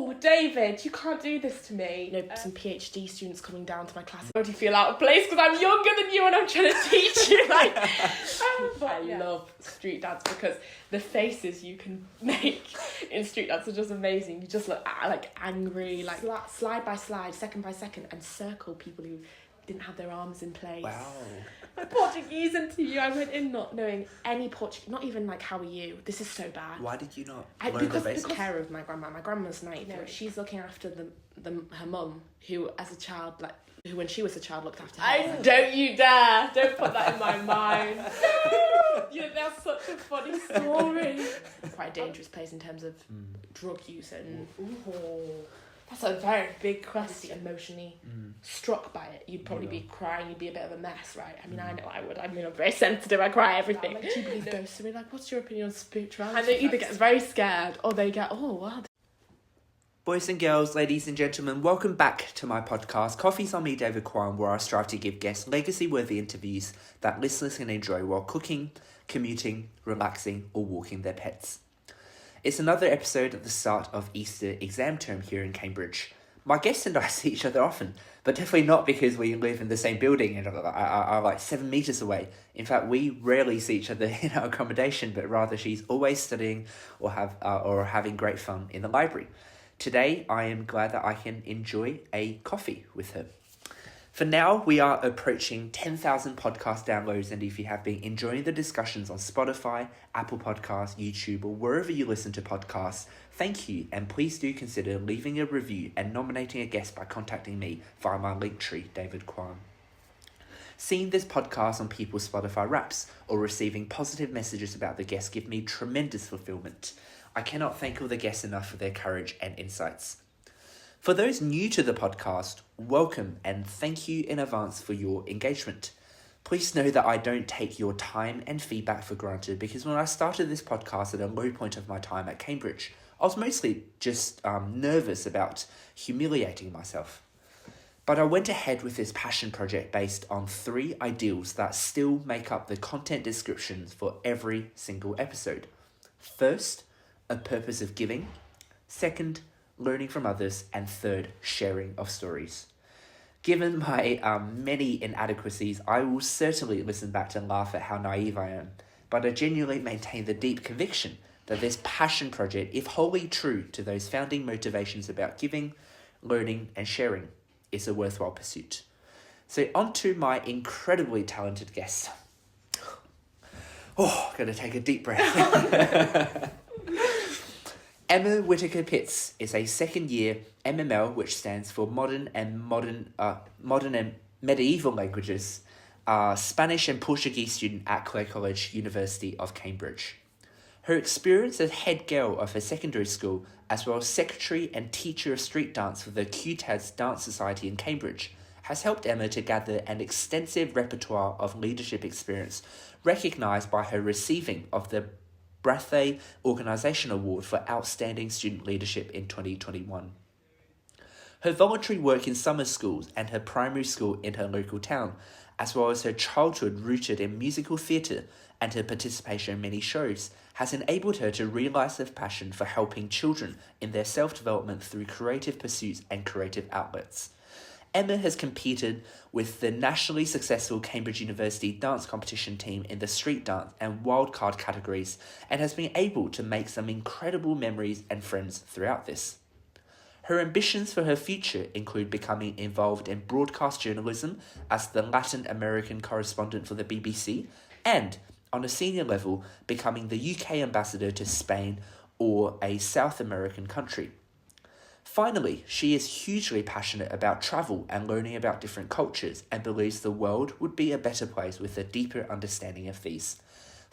oh, David, you can't do this to me. You know, some PhD students coming down to my class. I already feel out of place because I'm younger than you and I'm trying to teach you. But I love street dance because the faces you can make in street dance are just amazing. You just look like angry, like slide by slide, second by second, and circle people who didn't have their arms in place. Wow. My Portuguese interview, I went in not knowing any Portuguese, not even like, how are you? This is so bad. Why did you not Because care of my grandma. My grandma's 93. No, she's looking after her mum, who as a child, who when she was a child looked after her. Don't you dare! Don't put that in my mind. That's such a funny story. Quite a dangerous place in terms of drug use and... That's a very big question. Emotionally struck by it, you'd probably be crying. You'd be a bit of a mess, right? I mean, I know I would. I mean, I'm very sensitive. I cry everything. Like, do you believe ghosts? So we're like, what's your opinion on spirituality? And they either get very scared or they get, oh wow. Boys and girls, ladies and gentlemen, welcome back to my podcast, Coffee's on Me, David Quan, where I strive to give guests legacy-worthy interviews that listeners can enjoy while cooking, commuting, relaxing, or walking their pets. It's another episode at the start of Easter exam term here in Cambridge. My guests and I see each other often, but definitely not because we live in the same building and are like 7 meters away. In fact, we rarely see each other in our accommodation, but rather she's always studying or having great fun in the library. Today, I am glad that I can enjoy a coffee with her. For now, we are approaching 10,000 podcast downloads, and if you have been enjoying the discussions on Spotify, Apple Podcasts, YouTube, or wherever you listen to podcasts, thank you, and please do consider leaving a review and nominating a guest by contacting me via my linktree, David Quan. Seeing this podcast on people's Spotify Wraps or receiving positive messages about the guests give me tremendous fulfillment. I cannot thank all the guests enough for their courage and insights. For those new to the podcast, welcome and thank you in advance for your engagement. Please know that I don't take your time and feedback for granted because when I started this podcast at a low point of my time at Cambridge, I was mostly just nervous about humiliating myself. But I went ahead with this passion project based on 3 ideals that still make up the content descriptions for every single episode. First, a purpose of giving. Second, learning from others, and third, sharing of stories. Given my many inadequacies, I will certainly listen back to laugh at how naive I am, but I genuinely maintain the deep conviction that this passion project, if wholly true to those founding motivations about giving, learning, and sharing, is a worthwhile pursuit. So on to my incredibly talented guest. Oh, gonna take a deep breath. Emma Whitaker-Pitts is a second-year MML, which stands for Modern and Medieval Languages, Spanish and Portuguese student at Clare College, University of Cambridge. Her experience as head girl of her secondary school, as well as secretary and teacher of street dance for the CUTAZZ Dance Society in Cambridge, has helped Emma to gather an extensive repertoire of leadership experience, recognised by her receiving of the Brathay Organisation Award for Outstanding Student Leadership in 2021. Her voluntary work in summer schools and her primary school in her local town, as well as her childhood rooted in musical theatre and her participation in many shows, has enabled her to realise her passion for helping children in their self-development through creative pursuits and creative outlets. Emma has competed with the nationally successful Cambridge University dance competition team in the Street Dance and Wildcard categories and has been able to make some incredible memories and friends throughout this. Her ambitions for her future include becoming involved in broadcast journalism as the Latin American Correspondent for the BBC and, on a senior level, becoming the UK ambassador to Spain or a South American country. Finally, she is hugely passionate about travel and learning about different cultures and believes the world would be a better place with a deeper understanding of these.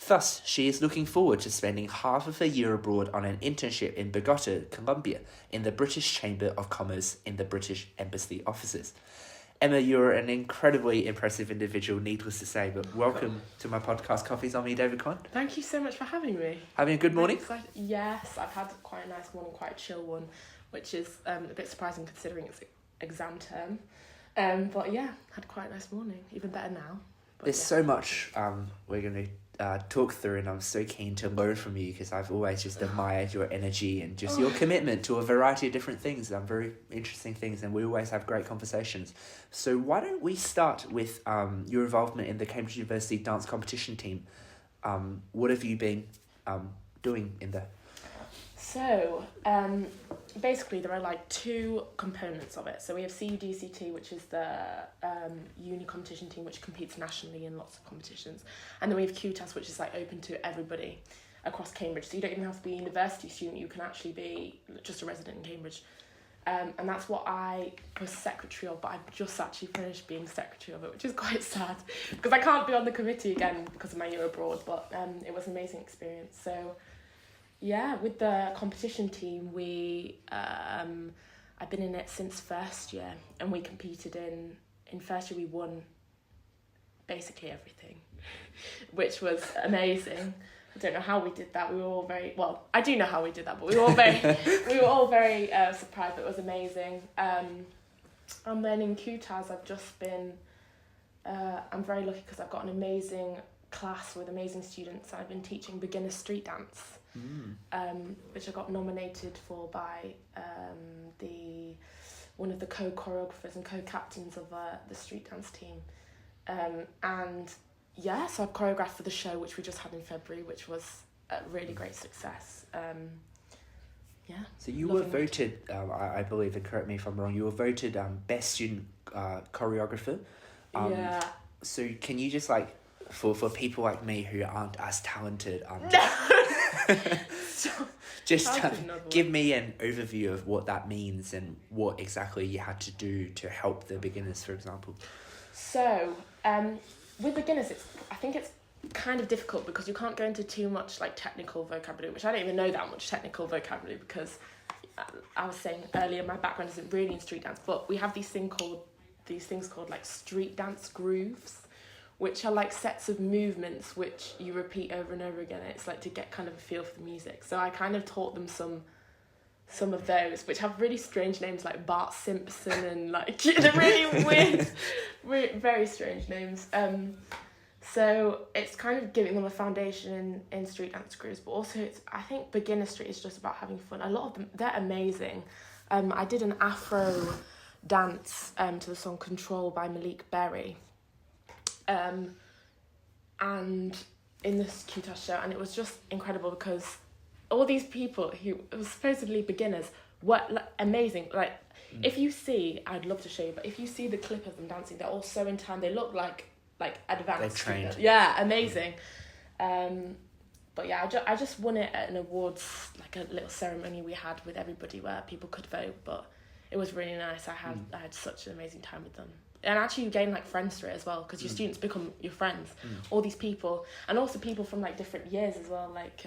Thus, she is looking forward to spending half of her year abroad on an internship in Bogotá, Colombia, in the British Chamber of Commerce in the British Embassy offices. Emma, you're an incredibly impressive individual, needless to say, but welcome to my podcast, Coffee's on Me, David Quan. Thank you so much for having me. Having a good morning? Yes, I've had quite a nice morning, quite a chill one, which is a bit surprising considering it's exam term. But yeah, had quite a nice morning, even better now. There's so much we're going to talk through, and I'm so keen to learn from you because I've always just admired your energy and just your commitment to a variety of different things, very interesting things, and we always have great conversations. So why don't we start with your involvement in the Cambridge University dance competition team? What have you been doing in there? So, basically there are like two components of it. So we have CUDCT, which is the uni competition team, which competes nationally in lots of competitions. And then we have CUTAZZ, which is like open to everybody across Cambridge. So you don't even have to be a university student, you can actually be just a resident in Cambridge. And that's what I was secretary of, but I've just actually finished being secretary of it, which is quite sad because I can't be on the committee again because of my year abroad, but it was an amazing experience. So yeah, with the competition team, I've been in it since first year, and we competed in first year. We won basically everything, which was amazing. I don't know how we did that. We were all very, well, I do know how we did that, but we were all very surprised. It was amazing. And then in CUTAZZ, I've just been, I'm very lucky because I've got an amazing class with amazing students. I've been teaching beginner street dance. Which I got nominated for by one of the co-choreographers and co-captains of the street dance team. And yeah, so I've choreographed for the show, which we just had in February, which was a really great success. Yeah. So you were voted, I believe, and correct me if I'm wrong, you were voted best student choreographer. Yeah. So can you just like, for people like me who aren't as talented, just give me an overview of what that means and what exactly you had to do to help the beginners, for example. So, with beginners, I think it's kind of difficult because you can't go into too much like technical vocabulary, which I don't even know that much technical vocabulary because I was saying earlier my background isn't really in street dance, but we have these things called like street dance grooves, which are like sets of movements which you repeat over and over again. It's like to get kind of a feel for the music. So I kind of taught them some of those, which have really strange names like Bart Simpson and like really weird, very strange names. So it's kind of giving them a foundation in street dance grooves, but also I think beginner street is just about having fun. A lot of them, they're amazing. I did an Afro dance to the song Control by Malik Berry. And in this CUTAZZ show, and it was just incredible because all these people who were supposedly beginners were like, amazing. Like if you see, I'd love to show you, but if you see the clip of them dancing, they're all so in time. They look like advanced. They're trained. Yeah, amazing. But yeah, I just won it at an awards, like a little ceremony we had with everybody where people could vote. But it was really nice. I had such an amazing time with them. And actually you gain like friends through it as well because your students become your friends, all these people, and also people from like different years as well, like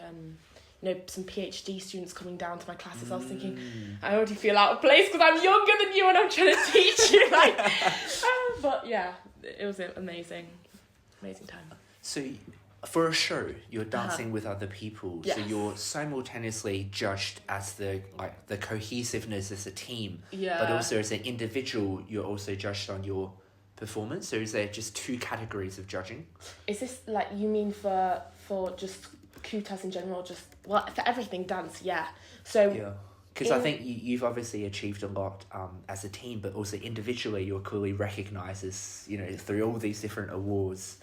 some PhD students coming down to my classes. I was thinking I already feel out of place because I'm younger than you and I'm trying to teach you but yeah, it was an amazing time. So for a show you're dancing with other people, yes. So you're simultaneously judged as the cohesiveness as a team, but also as an individual you're also judged on your performance. So is there just two categories of judging? Is this like you mean for just CUTAZZ in general, just for everything dance? Yeah, so yeah, because I think you've obviously achieved a lot as a team, but also individually you're clearly recognised as through all these different awards.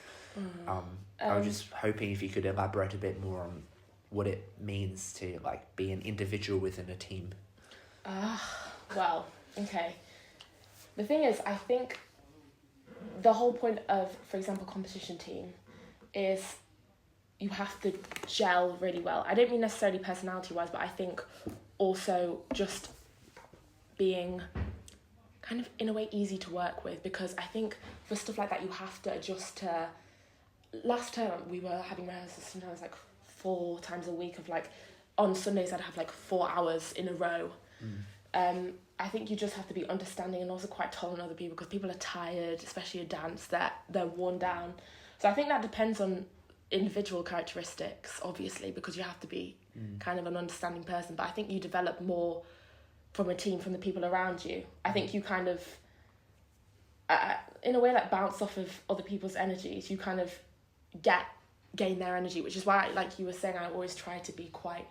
I was just hoping if you could elaborate a bit more on what it means to like be an individual within a team. Well, okay. The thing is, I think the whole point of, for example, competition team is you have to gel really well. I don't mean necessarily personality-wise, but I think also just being kind of, in a way, easy to work with, because I think for stuff like that, you have to adjust to... Last term, we were having rehearsals sometimes like 4 times a week of like, on Sundays I'd have like 4 hours in a row. I think you just have to be understanding and also quite tolerant of other people, because people are tired, especially a dance, they're worn down. So I think that depends on individual characteristics, obviously, because you have to be kind of an understanding person, but I think you develop more from a team, from the people around you. I think you kind of, in a way, like bounce off of other people's energies. You kind of get gain their energy, which is why, like you were saying, I always try to be quite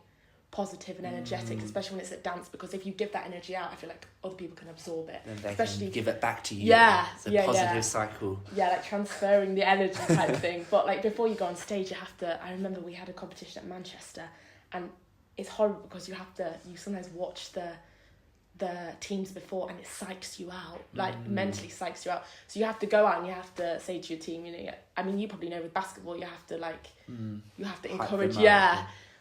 positive and energetic, especially when it's at dance, because if you give that energy out, I feel like other people can absorb it. And they especially can give it back to you. Yeah, it's a positive cycle. Yeah, like transferring the energy type of thing. But like before you go on stage, you have to. I remember we had a competition at Manchester, and it's horrible because you sometimes watch the teams before, and it psychs you out, like mentally psychs you out. So you have to go out and you have to say to your team, I mean, you probably know with basketball, you have to you have to encourage,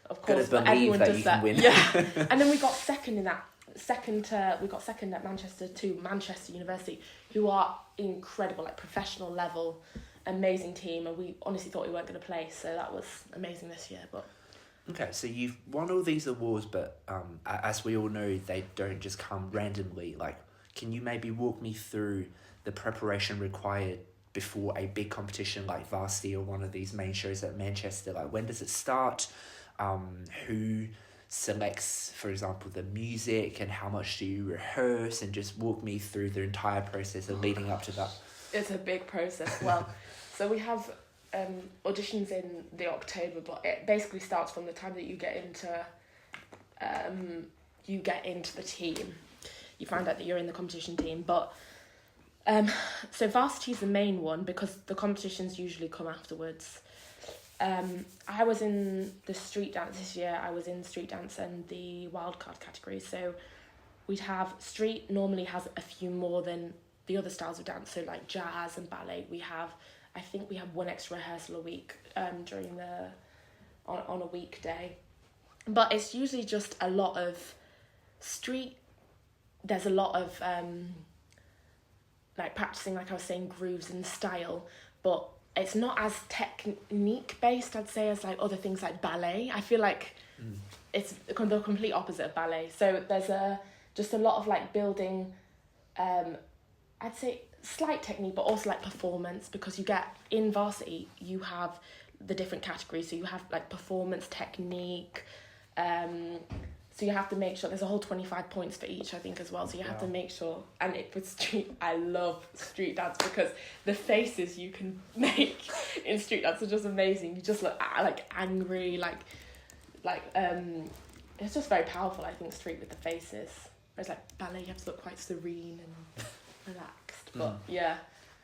of course, but everyone does that. Yeah, and then we got second at Manchester to Manchester University, who are incredible, like professional level, amazing team, and we honestly thought we weren't going to play, so that was amazing this year. But okay, so you've won all these awards, but as we all know, they don't just come randomly. Like, can you maybe walk me through the preparation required before a big competition like Varsity or one of these main shows at Manchester? Like, when does it start? Who selects, for example, the music, and how much do you rehearse? And just walk me through the entire process of leading up to that. It's a big process. Well, so we have auditions in the October, but it basically starts from the time that you get into the team. You find out that you're in the competition team, but so Varsity is the main one because the competitions usually come afterwards. I was in the street dance this year. I was in street dance and the wildcard category. So we'd have street normally has a few more than the other styles of dance. So like jazz and ballet, I think we have one extra rehearsal a week during on a weekday. But it's usually just a lot of street. There's a lot of like practicing, like I was saying, grooves and style, but it's not as technique based, I'd say, as like other things like ballet. I feel like it's the complete opposite of ballet. So there's just a lot of like building, I'd say slight technique, but also like performance, because you get in Varsity, you have the different categories. So you have like performance, technique, so you have to make sure there's a whole 25 points for each, I think, as well. So you have to make sure, and with street, I love street dance because the faces you can make in street dance are just amazing. You just look like angry, it's just very powerful, I think, street with the faces. Whereas like ballet, you have to look quite serene and relaxed. But yeah,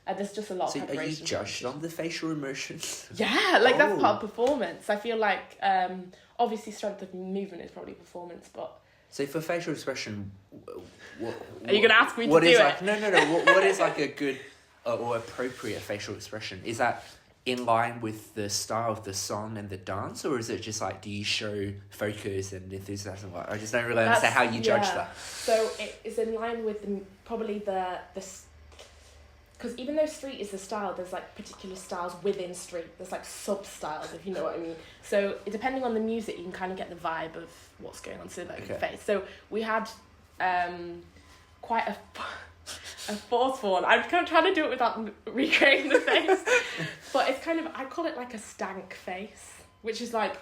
and there's just a lot of preparation. So are you judged on the facial emotions? Yeah, like that's part of performance. I feel like obviously strength of movement is probably performance, but so for facial expression, what are you gonna ask me to do it? Like, no. What is like a good or appropriate facial expression? Is that in line with the style of the song and the dance, or is it just like, do you show focus and enthusiasm? I just don't really understand how you judge that. So it is in line with probably the because even though street is the style, there's like particular styles within street. There's like sub-styles, if you know what I mean. So depending on the music, you can kind of get the vibe of what's going on. So like face. So we had quite a forceful one. I'm kind of trying to do it without recreating the face. But it's kind of, I call it like a stank face, which is like,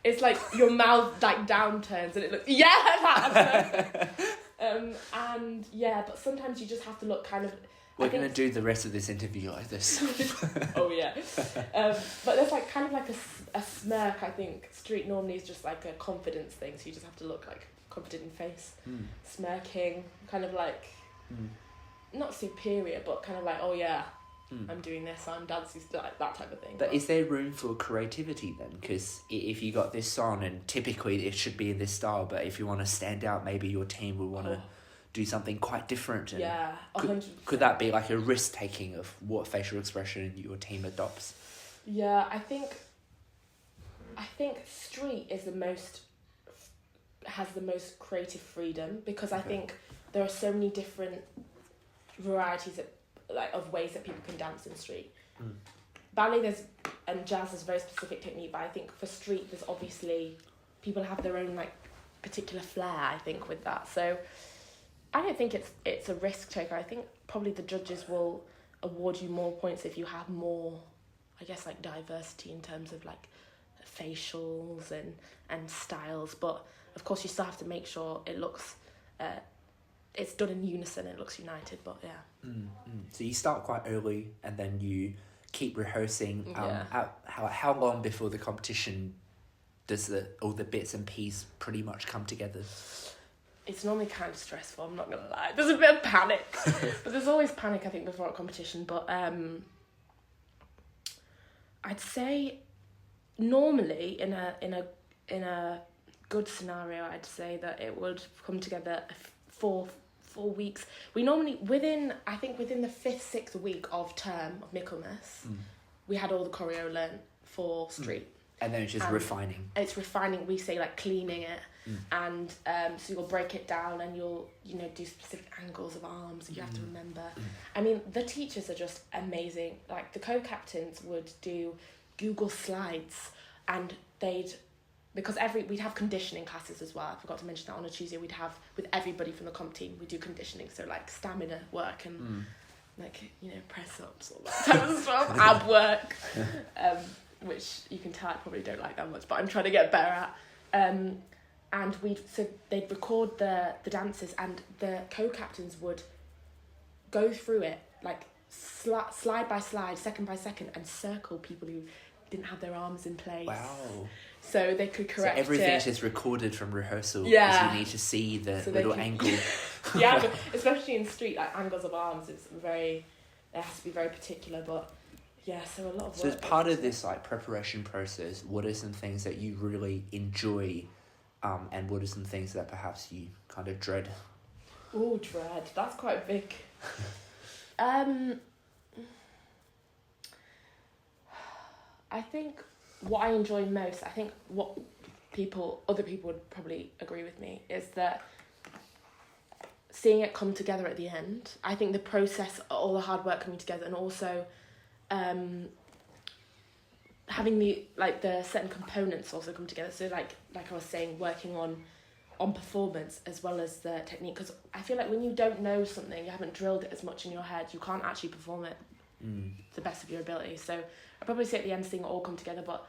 it's like your mouth like downturns and it looks, and yeah, but sometimes you just have to look kind of, we're going to do the rest of this interview like this. Oh, yeah. But there's like kind of like a smirk, I think. Street normally is just like a confidence thing, so you just have to look like confident in face. Smirking, kind of like, not superior, but kind of like, oh yeah, I'm doing this, I'm dancing, like that type of thing. But is there room for creativity then? Because if you got this song, and typically it should be in this style, but if you want to stand out, maybe your team will want to do something quite different. And 100%. Could that be like a risk taking of what facial expression your team adopts? Yeah, I think street is has the most creative freedom, because I think there are so many different varieties of ways that people can dance in street. Ballet and jazz is a very specific technique, but I think for street there's obviously people have their own like particular flair, I think, with that. So I don't think it's a risk taker. I think probably the judges will award you more points if you have more, I guess, like diversity in terms of like facials and styles. But of course you still have to make sure it looks it's done in unison, it looks united. But yeah. So you start quite early, and then you keep rehearsing. How long before the competition does all the bits and pieces pretty much come together? It's normally kind of stressful, I'm not gonna lie. There's a bit of panic, but there's always panic, I think, before a competition. But I'd say normally in a good scenario, I'd say that it would come together 4 weeks. We normally within the 5th-6th week of term of Michaelmas, we had all the choreo learned for street. And then it's just refining. It's refining. We say like cleaning it, and so you'll break it down and you'll do specific angles of arms that you have to remember. I mean, the teachers are just amazing. Like the co-captains would do Google Slides, and we'd have conditioning classes as well. I forgot to mention that on a Tuesday we'd have with everybody from the comp team. We do conditioning, so like stamina work and press ups, all that type of stuff, ab work. Which you can tell I probably don't like that much, but I'm trying to get better at. And they'd record the dances, and the co-captains would go through it like slide by slide, second by second, and circle people who didn't have their arms in place. Wow. So they could correct everything's just recorded from rehearsal. Yeah. You need to see the little angle. Yeah, but especially in street, like angles of arms, it has to be very particular, but yeah, so a lot of work. So as part of this like preparation process, what are some things that you really enjoy, and what are some things that perhaps you kind of dread? Oh, dread. That's quite big. I think what I enjoy most, I think what other people would probably agree with me, is that seeing it come together at the end. I think the process, all the hard work coming together, and also having the certain components also come together. So like I was saying, working on performance as well as the technique, because I feel like when you don't know something, you haven't drilled it as much in your head, you can't actually perform it to the best of your ability. So I'd probably say at the end, seeing it all come together. But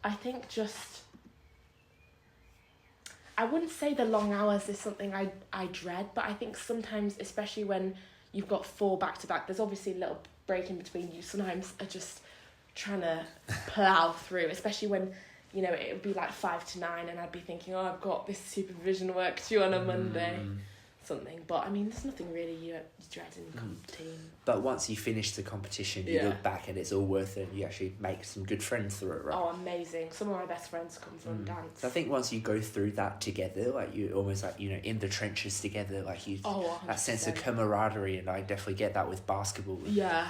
I think I wouldn't say the long hours is something I dread, but I think sometimes, especially when you've got 4 back-to-back, there's obviously a little break in between. You sometimes are just trying to plough through, especially when, it would be like 5 to 9 and I'd be thinking, oh, I've got this supervision work due on a Monday, something. But I mean, there's nothing really you dread in competition. But once you finish the competition, you look back and it's all worth it, and you actually make some good friends through it, right? Oh, amazing. Some of my best friends come from dance. So I think once you go through that together, like you almost like, in the trenches together, like that sense of camaraderie, and I definitely get that with basketball. Yeah.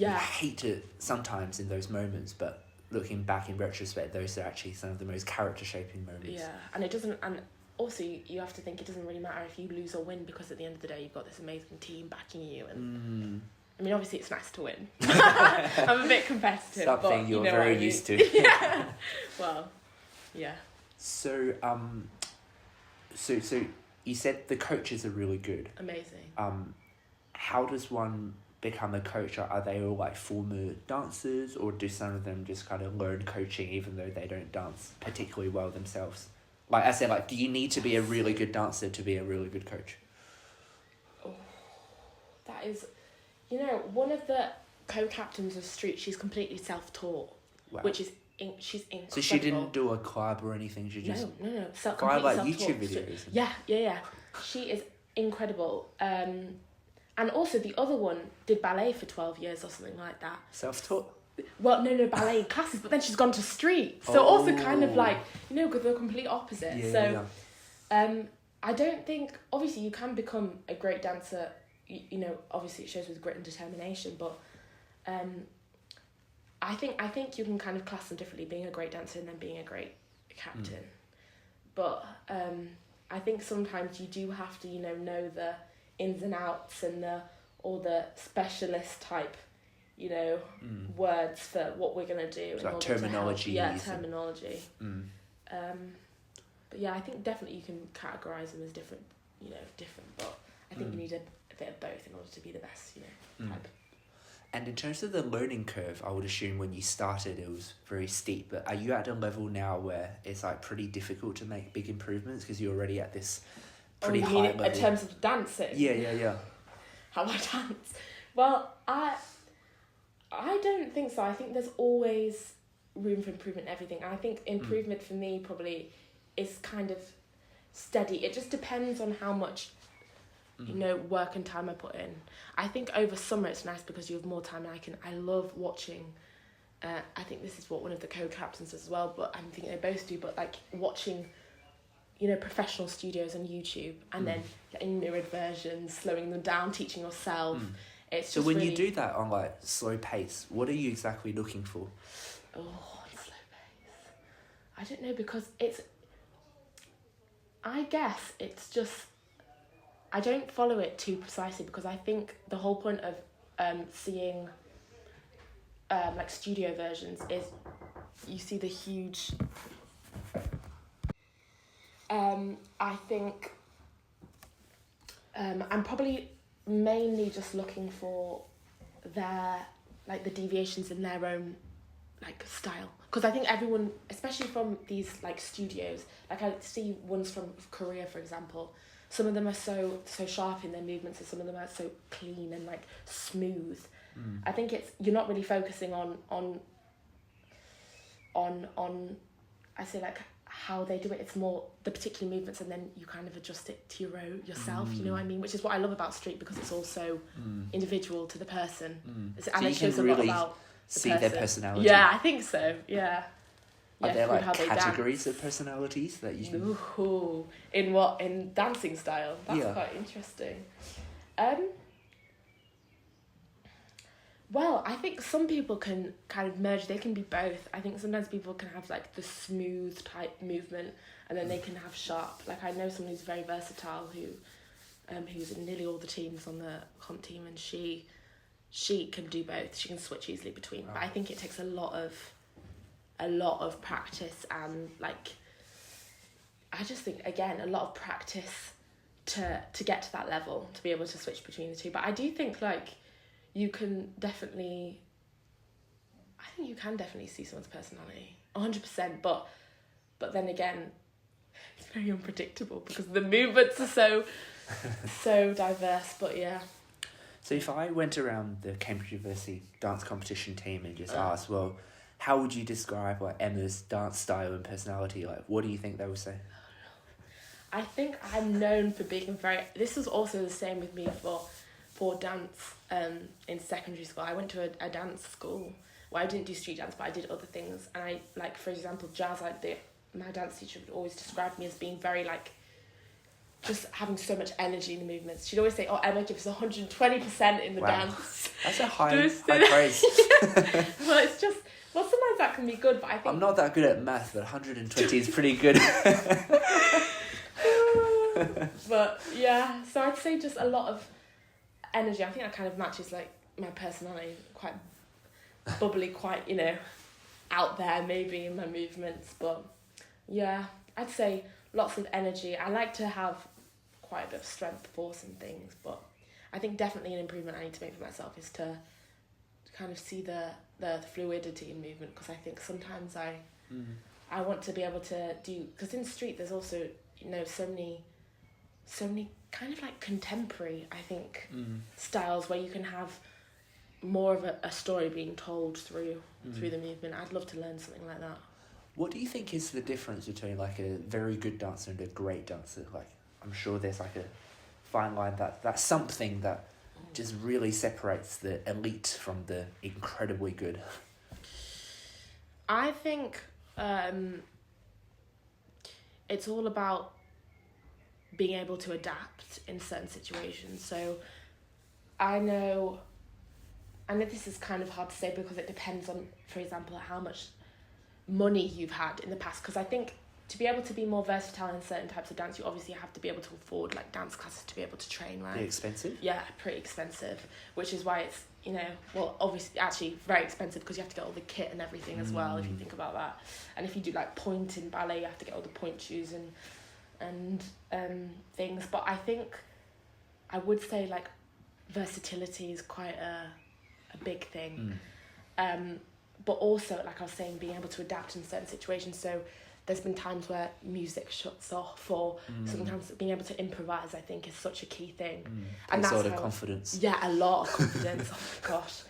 I hate it sometimes in those moments, but looking back in retrospect, those are actually some of the most character-shaping moments. Yeah, and it doesn't, and also you have to think it doesn't really matter if you lose or win, because at the end of the day, you've got this amazing team backing you, and I mean, obviously it's nice to win. I'm a bit competitive. Something but you're very used to. Yeah. Well, yeah. So, so you said the coaches are really good. Amazing. How does one become a coach? Are they all like former dancers, or do some of them just kind of learn coaching even though they don't dance particularly well themselves? Like I said, do you need to be a really good dancer to be a really good coach? Oh, that is, one of the co-captains of Street, she's completely self-taught, which is she's incredible. So she didn't do a club or anything? She just no. Find like YouTube videos. Yeah. She is incredible. And also the other one did ballet for 12 years or something like that. Self-taught? Well, no, ballet classes, but then she's gone to street. So also kind of like, because they're complete opposite. I don't think, obviously you can become a great dancer, obviously it shows with grit and determination, but I think you can kind of class them differently, being a great dancer and then being a great captain. But I think sometimes you do have to, know the ins and outs and all the specialist type, words for what we're going to do. It's like terminology. Terminology. But yeah, I think definitely you can categorise them as different, but I think you need a bit of both in order to be the best, type. And in terms of the learning curve, I would assume when you started it was very steep, but are you at a level now where it's like pretty difficult to make big improvements because you're already at this pretty high level? In terms of dancing? Yeah. How I dance? Well, I don't think so. I think there's always room for improvement in everything. I think improvement for me probably is kind of steady. It just depends on how much work and time I put in. I think over summer it's nice because you have more time, and I love watching. I think this is what one of the co-captains does as well, but I think they both do. But like watching, professional studios on YouTube, and then getting mirrored versions, slowing them down, teaching yourself. It's so just when really... you do that on like slow pace, what are you exactly looking for? Oh, on slow pace. I don't know, because I guess it's just, I don't follow it too precisely, because I think the whole point of seeing like studio versions is you see the huge I think I'm probably mainly just looking for the deviations in their own like style, because I think everyone, especially from these like studios, like I see ones from Korea, for example, some of them are so sharp in their movements, and some of them are so clean and like smooth. I think you're not really focusing on I say like how they do it. It's more the particular movements, and then you kind of adjust it to yourself. You know what I mean? Which is what I love about street, because it's also individual to the person. So and you it shows can a lot really about see their personality. Yeah, I think so. Yeah. Are there like how they categories dance. of personalities that you can... Ooh, in dancing style? That's quite interesting. Well, I think some people can kind of merge. They can be both. I think sometimes people can have like the smooth type movement, and then they can have sharp. Like I know someone who's very versatile who's in nearly all the teams on the comp team, and she can do both. She can switch easily between. Wow. But I think it takes a lot of practice, and like I just think again a lot of practice to get to that level, to be able to switch between the two. But I do think like you can definitely see someone's personality 100%, but then again it's very unpredictable because the movements are so diverse. But yeah, so if I went around the Cambridge University dance competition team and just asked, well, how would you describe like Emma's dance style and personality? Like, what do you think they would say? I think I'm known for being this was also the same with me for dance in secondary school. I went to a dance school. Well, I didn't do street dance, but I did other things. And I, like, for example, jazz, my dance teacher would always describe me as being very, like, just having so much energy in the movements. She'd always say, oh, Emma gives 120% in the dance. That's a high praise. Well, it's just, well, sometimes that can be good, but I think... I'm not that good at math, but 120 is pretty good. But, yeah, so I'd say just a lot of energy. I think that kind of matches like my personality, quite bubbly, quite out there maybe in my movements. But yeah, I'd say lots of energy. I like to have quite a bit of strength, force and things, but I think definitely an improvement I need to make for myself is to kind of see the fluidity in movement, because I think sometimes I want to be able to do, because in street there's also so many kind of like contemporary, I think, styles where you can have more of a story being told through the movement. I'd love to learn something like that. What do you think is the difference between like a very good dancer and a great dancer? Like, I'm sure there's like a fine line that's something that just really separates the elite from the incredibly good. I think it's all about being able to adapt in certain situations. So I know this is kind of hard to say because it depends on, for example, how much money you've had in the past. Because I think to be able to be more versatile in certain types of dance, you obviously have to be able to afford like dance classes to be able to train, right? Pretty expensive? Yeah, pretty expensive, which is why it's, well, obviously actually very expensive because you have to get all the kit and everything as well, if you think about that. And if you do like point in ballet, you have to get all the point shoes and things. But I think I would say like versatility is quite a big thing. But also, like I was saying, being able to adapt in certain situations. So there's been times where music shuts off, or sometimes being able to improvise, I think, is such a key thing. And that's sort of confidence. Yeah, a lot of confidence. Oh my gosh.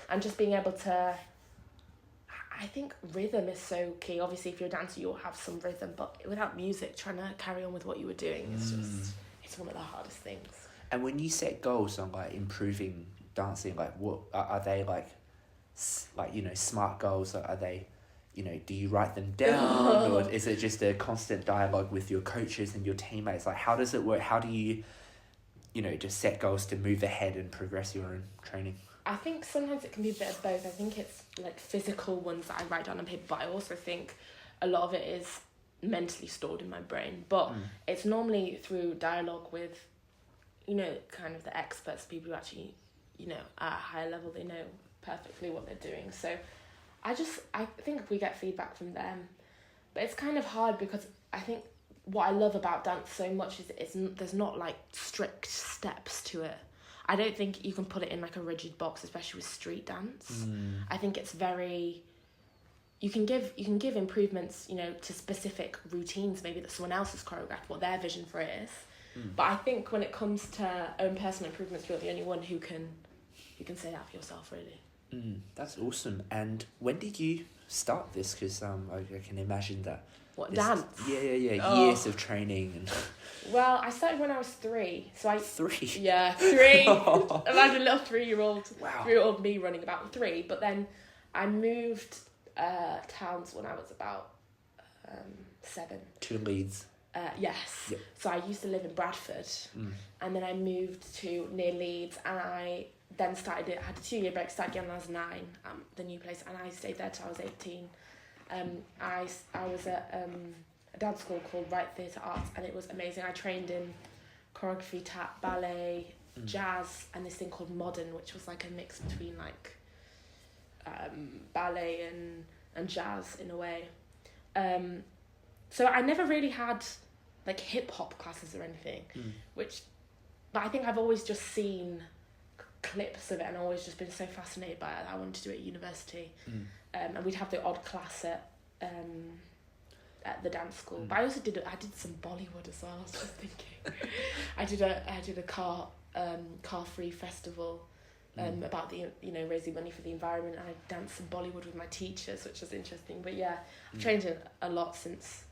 and just being able to, I think rhythm is so key. Obviously, if you're a dancer, you'll have some rhythm, but without music, trying to carry on with what you were doing is just, it's one of the hardest things. And when you set goals on like improving dancing, like what are they like you know, smart goals? Are they, you know, do you write them down or is it just a constant dialogue with your coaches and your teammates? Like, how does it work? How do you, you know, just set goals to move ahead and progress your own training? I think sometimes it can be a bit of both. I think it's like physical ones that I write down on paper, but I also think a lot of it is mentally stored in my brain. But it's normally through dialogue with, you know, kind of the experts, people who actually, you know, at a higher level, they know perfectly what they're doing. So I think we get feedback from them. But it's kind of hard because I think what I love about dance so much is there's not like strict steps to it. I don't think you can put it in like a rigid box, especially with street dance. I think it's very, you can give improvements, you know, to specific routines maybe that someone else has choreographed, what their vision for it is. But I think when it comes to own personal improvements, you're the only one who can say that for yourself, really. That's awesome. And when did you start this? Because I can imagine that. What, dance? Yeah. Oh. Years of training and. Well, I started when I was 3. So 3? Yeah, 3. Imagine a little 3-year-old. Wow. 3-year-old me running about 3. But then I moved towns when I was about 7. To Leeds. Yes. Yep. So I used to live in Bradford, and then I moved to near Leeds, and I then started it. I had a 2-year break, started again when I was 9, the new place, and I stayed there till I was 18. I was at a dance school called Right Theatre Arts, and it was amazing. I trained in choreography, tap, ballet, jazz, and this thing called modern, which was like a mix between like ballet and jazz in a way. So I never really had like hip hop classes or anything, but I think I've always just seen clips of it and always just been so fascinated by it. I wanted to do it at university, and we'd have the odd class at the dance school. But I also did some Bollywood as well. I was just thinking, I did a car free festival about the, you know, raising money for the environment. And I danced some Bollywood with my teachers, which was interesting. But yeah, I've trained in a lot since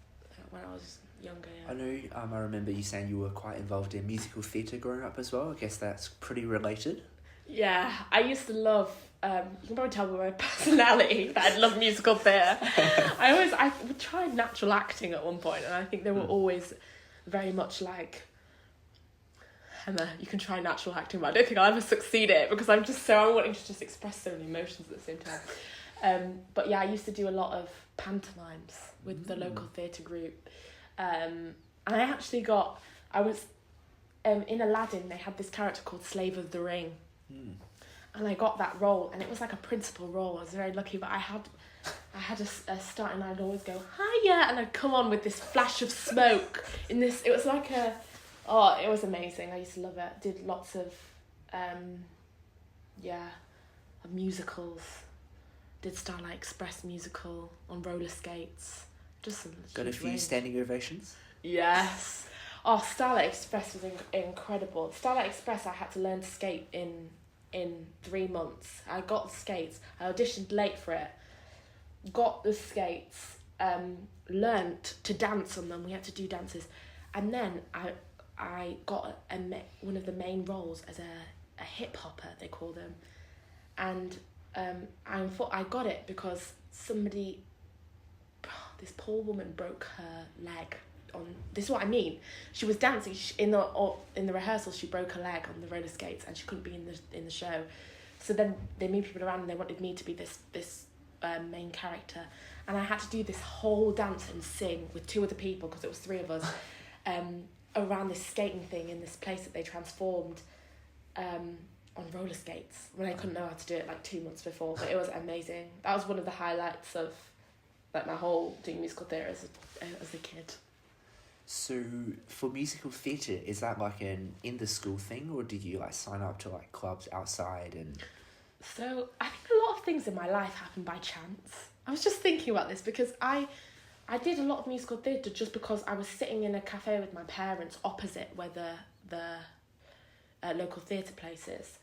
when I was younger. Yeah. I know. I remember you saying you were quite involved in musical theatre growing up as well. I guess that's pretty related. Yeah, I used to love. You can probably tell by my personality that I love musical theatre. I tried natural acting at one point, and I think they were always very much like, Emma, you can try natural acting, but I don't think I'll ever succeed at it because I'm wanting to just express so many emotions at the same time. But yeah, I used to do a lot of pantomimes with the local theatre group. And I was in Aladdin, they had this character called Slave of the Ring. And I got that role, and it was like a principal role. I was very lucky, but I had a start, and I'd always go, hiya, and I'd come on with this flash of smoke in this. It was like it was amazing. I used to love it. Did lots of musicals. Did Starlight Express musical on roller skates. Just got a few standing ovations. Yes. Oh, Starlight Express was incredible. Starlight Express, I had to learn to skate in 3 months. I got the skates. I auditioned late for it. Got the skates. Learnt to dance on them. We had to do dances, and then I got one of the main roles as a hip hopper, they call them, and I got it because this poor woman broke her leg. This is what I mean. She was dancing in the rehearsal. She broke her leg on the roller skates, and she couldn't be in the show. So then they moved people around, and they wanted me to be this main character, and I had to do this whole dance and sing with 2 other people because it was 3 of us around this skating thing in this place that they transformed on roller skates when I couldn't know how to do it like 2 months before. But it was amazing. That was one of the highlights of like my whole doing musical theatre as a kid. So for musical theatre, is that like an in the school thing, or did you like sign up to like clubs outside and? So I think a lot of things in my life happen by chance. I was just thinking about this because I did a lot of musical theatre just because I was sitting in a cafe with my parents opposite where the local theatre place is,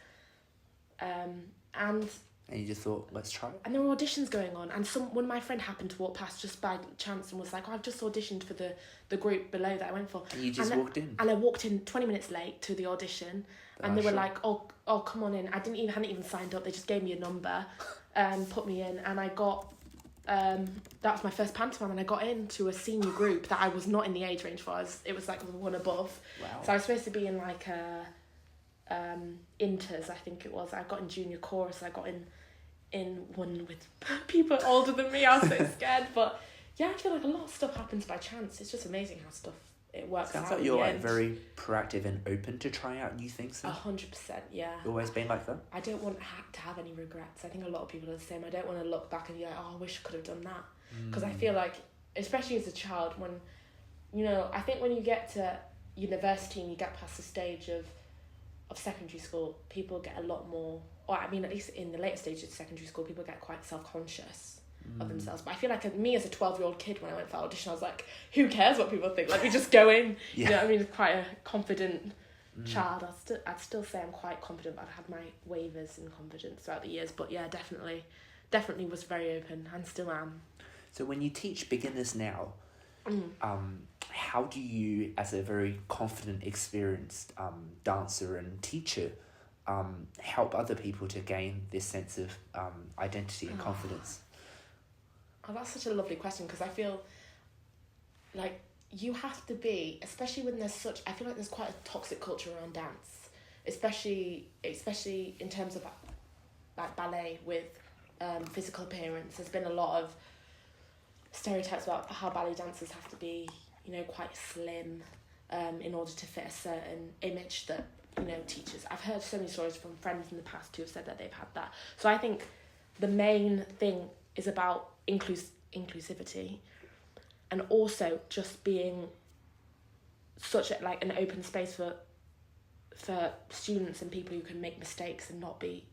and And you just thought, let's try it? And there were auditions going on, and when my friend happened to walk past just by chance and was like, I've just auditioned for the group below that I went for. And you just walked in? And I walked in 20 minutes late to the audition, and they were like, oh, come on in. I hadn't even signed up. They just gave me a number and put me in, and I got, that was my first pantomime, and I got into a senior group that I was not in the age range for. It was like one above. Wow. So I was supposed to be in like inters, I think it was. I got in junior chorus, I got in one with people older than me. I was so scared, but yeah, I feel like a lot of stuff happens by chance. It's just amazing how it works out. Sounds like you're like very proactive and open to trying out new things. 100%, yeah. Always been like that? I don't want to have any regrets. I think a lot of people are the same. I don't want to look back and be like, oh, I wish I could have done that. Because I feel like, especially as a child, when, I think when you get to university and you get past the stage of secondary school, people get a lot more, or I mean, at least in the later stages of secondary school, people get quite self-conscious of themselves. But I feel like me as a 12-year-old kid, when I went for audition, I was like, who cares what people think? Like, we just go in. Yeah. You know what I mean? Quite a confident child. I'd still say I'm quite confident, but I've had my wavers in confidence throughout the years. But yeah, definitely was very open, and still am. So when you teach beginners now, how do you, as a very confident, experienced dancer and teacher, help other people to gain this sense of identity and confidence? Oh, that's such a lovely question, because I feel like you have to be, especially when I feel like there's quite a toxic culture around dance, especially in terms of like ballet with physical appearance. There's been a lot of stereotypes about how ballet dancers have to be, quite slim in order to fit a certain image that, teachers. I've heard so many stories from friends in the past who have said that they've had that. So I think the main thing is about inclusivity, and also just being such an open space for students and people who can make mistakes and not be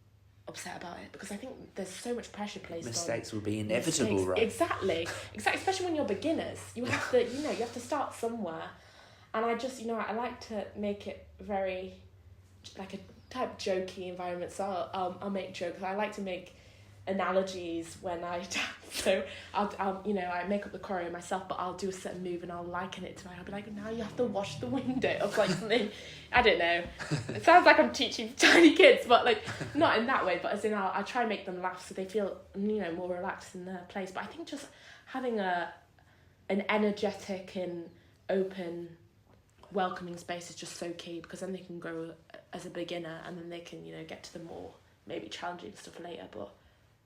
upset about it, because I think there's so much pressure placed on mistakes will be inevitable, mistakes. right? Exactly, especially when you're beginners. You have to, you have to start somewhere, and I just, I like to make it very like a type jokey environment. So I'll make jokes. I like to make analogies when I dance. So I'll I make up the choreo myself, but I'll do a certain move and I'll liken it to I'll be like, now you have to wash the window, or like something. I don't know. It sounds like I'm teaching tiny kids, but like not in that way. But as in, I try and make them laugh so they feel more relaxed in their place. But I think just having an energetic and open, welcoming space is just so key, because then they can grow as a beginner, and then they can get to the more maybe challenging stuff later. But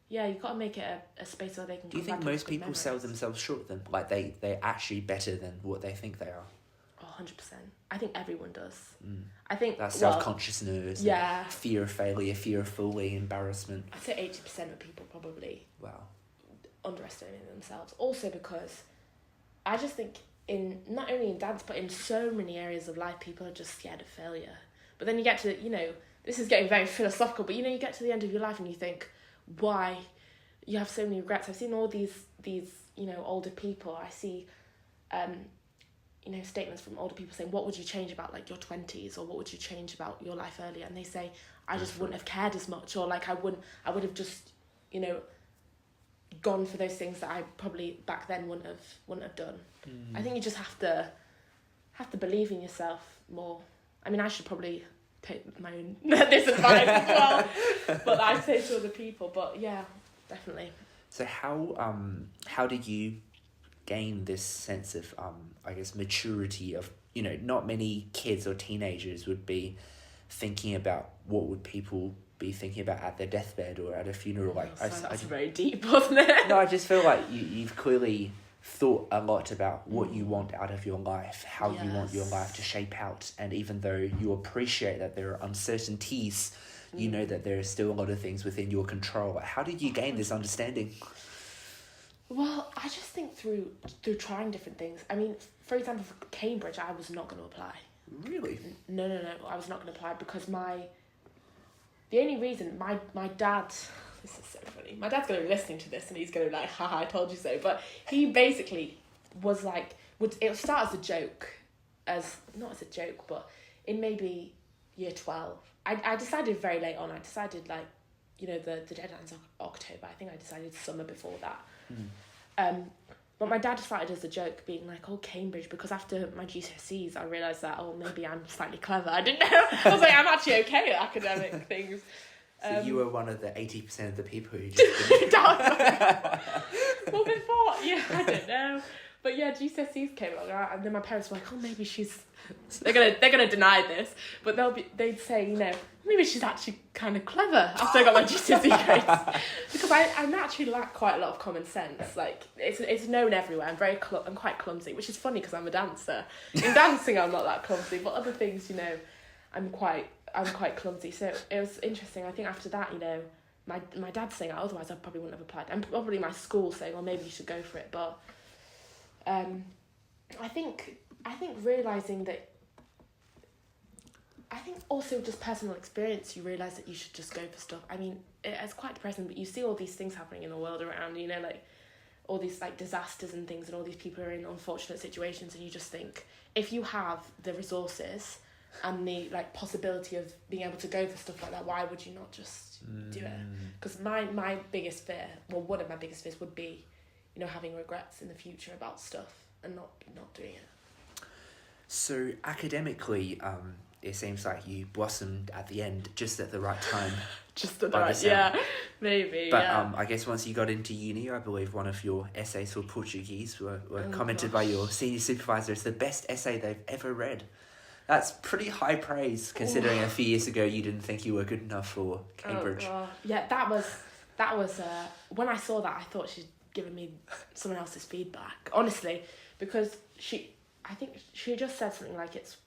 yeah, you've got to make it a space where they can. Do you think most people sell themselves short then? Like they're actually better than what they think they are? Oh, 100%. I think everyone does. I think that self-consciousness, yeah, fear of failure, fear of falling, embarrassment. I'd say 80% of people probably underestimating themselves. Also because I just think not only in dance but in so many areas of life, people are just scared of failure. But then you get to, this is getting very philosophical, but you get to the end of your life and you think, why you have so many regrets. I've seen all these older people. I see statements from older people saying, what would you change about like your 20s, or what would you change about your life earlier? And they say, I just wouldn't have cared as much, or like I would have just gone for those things that I probably back then wouldn't have done. I think you just have to believe in yourself more. I mean, I should probably take my own this advice as well, but I say to other people. But yeah, definitely. So how did you gain this sense of maturity of not many kids or teenagers would be thinking about what would people be thinking about at their deathbed or at a funeral? That's very deep, wasn't it? No, I just feel like you've clearly thought a lot about what you want out of your life, how you want your life to shape out, and even though you appreciate that there are uncertainties, you know that there are still a lot of things within your control. How did you gain this understanding? Well, I just think through trying different things. I mean, for example, for Cambridge, I was not going to apply. Really? No, I was not going to apply because the only reason my dad, this is so funny, my dad's going to be listening to this and he's going to be like, haha, I told you so, but he basically was like, it would start as a joke, not as a joke, but in maybe year 12, I decided very late on, I decided like you know, the deadline's October. I think I decided summer before that. But my dad started as a joke, being like, oh, Cambridge, because after my GCSEs, I realised that, oh, maybe I'm slightly clever. I didn't know. I was like, I'm actually okay at academic things. So you were one of the 80% of the people who just didn't. Well, before, I don't know. But yeah, GCSEs came along, and then my parents were like, oh, maybe she's... They're gonna deny this, but they'd say, you know, maybe she's actually kind of clever after I got my GCSE grades, because I naturally lack quite a lot of common sense. Like it's known everywhere. I'm quite clumsy, which is funny because I'm a dancer. In dancing, I'm not that clumsy, but other things, you know, I'm quite clumsy. So it was interesting. I think after that, you know, my dad saying, otherwise I probably wouldn't have applied, and probably my school saying, well, maybe you should go for it. But I think realising that, I think also just personal experience, you realise that you should just go for stuff. I mean, it's quite depressing, but you see all these things happening in the world around, you know, like all these like disasters and things, and all these people are in unfortunate situations, and you just think, if you have the resources and the like possibility of being able to go for stuff like that, why would you not just do it? Because my biggest fear, well, one of my biggest fears would be, you know, having regrets in the future about stuff and not doing it. So academically, it seems like you blossomed at the end, just at the right time. Just at the right, yeah, maybe. But I guess once you got into uni, I believe one of your essays for Portuguese were commented by your senior supervisor as the best essay they've ever read. That's pretty high praise, considering a few years ago you didn't think you were good enough for Cambridge. Yeah, that was when I saw that, I thought she'd given me someone else's feedback, honestly, because I think she just said something like it's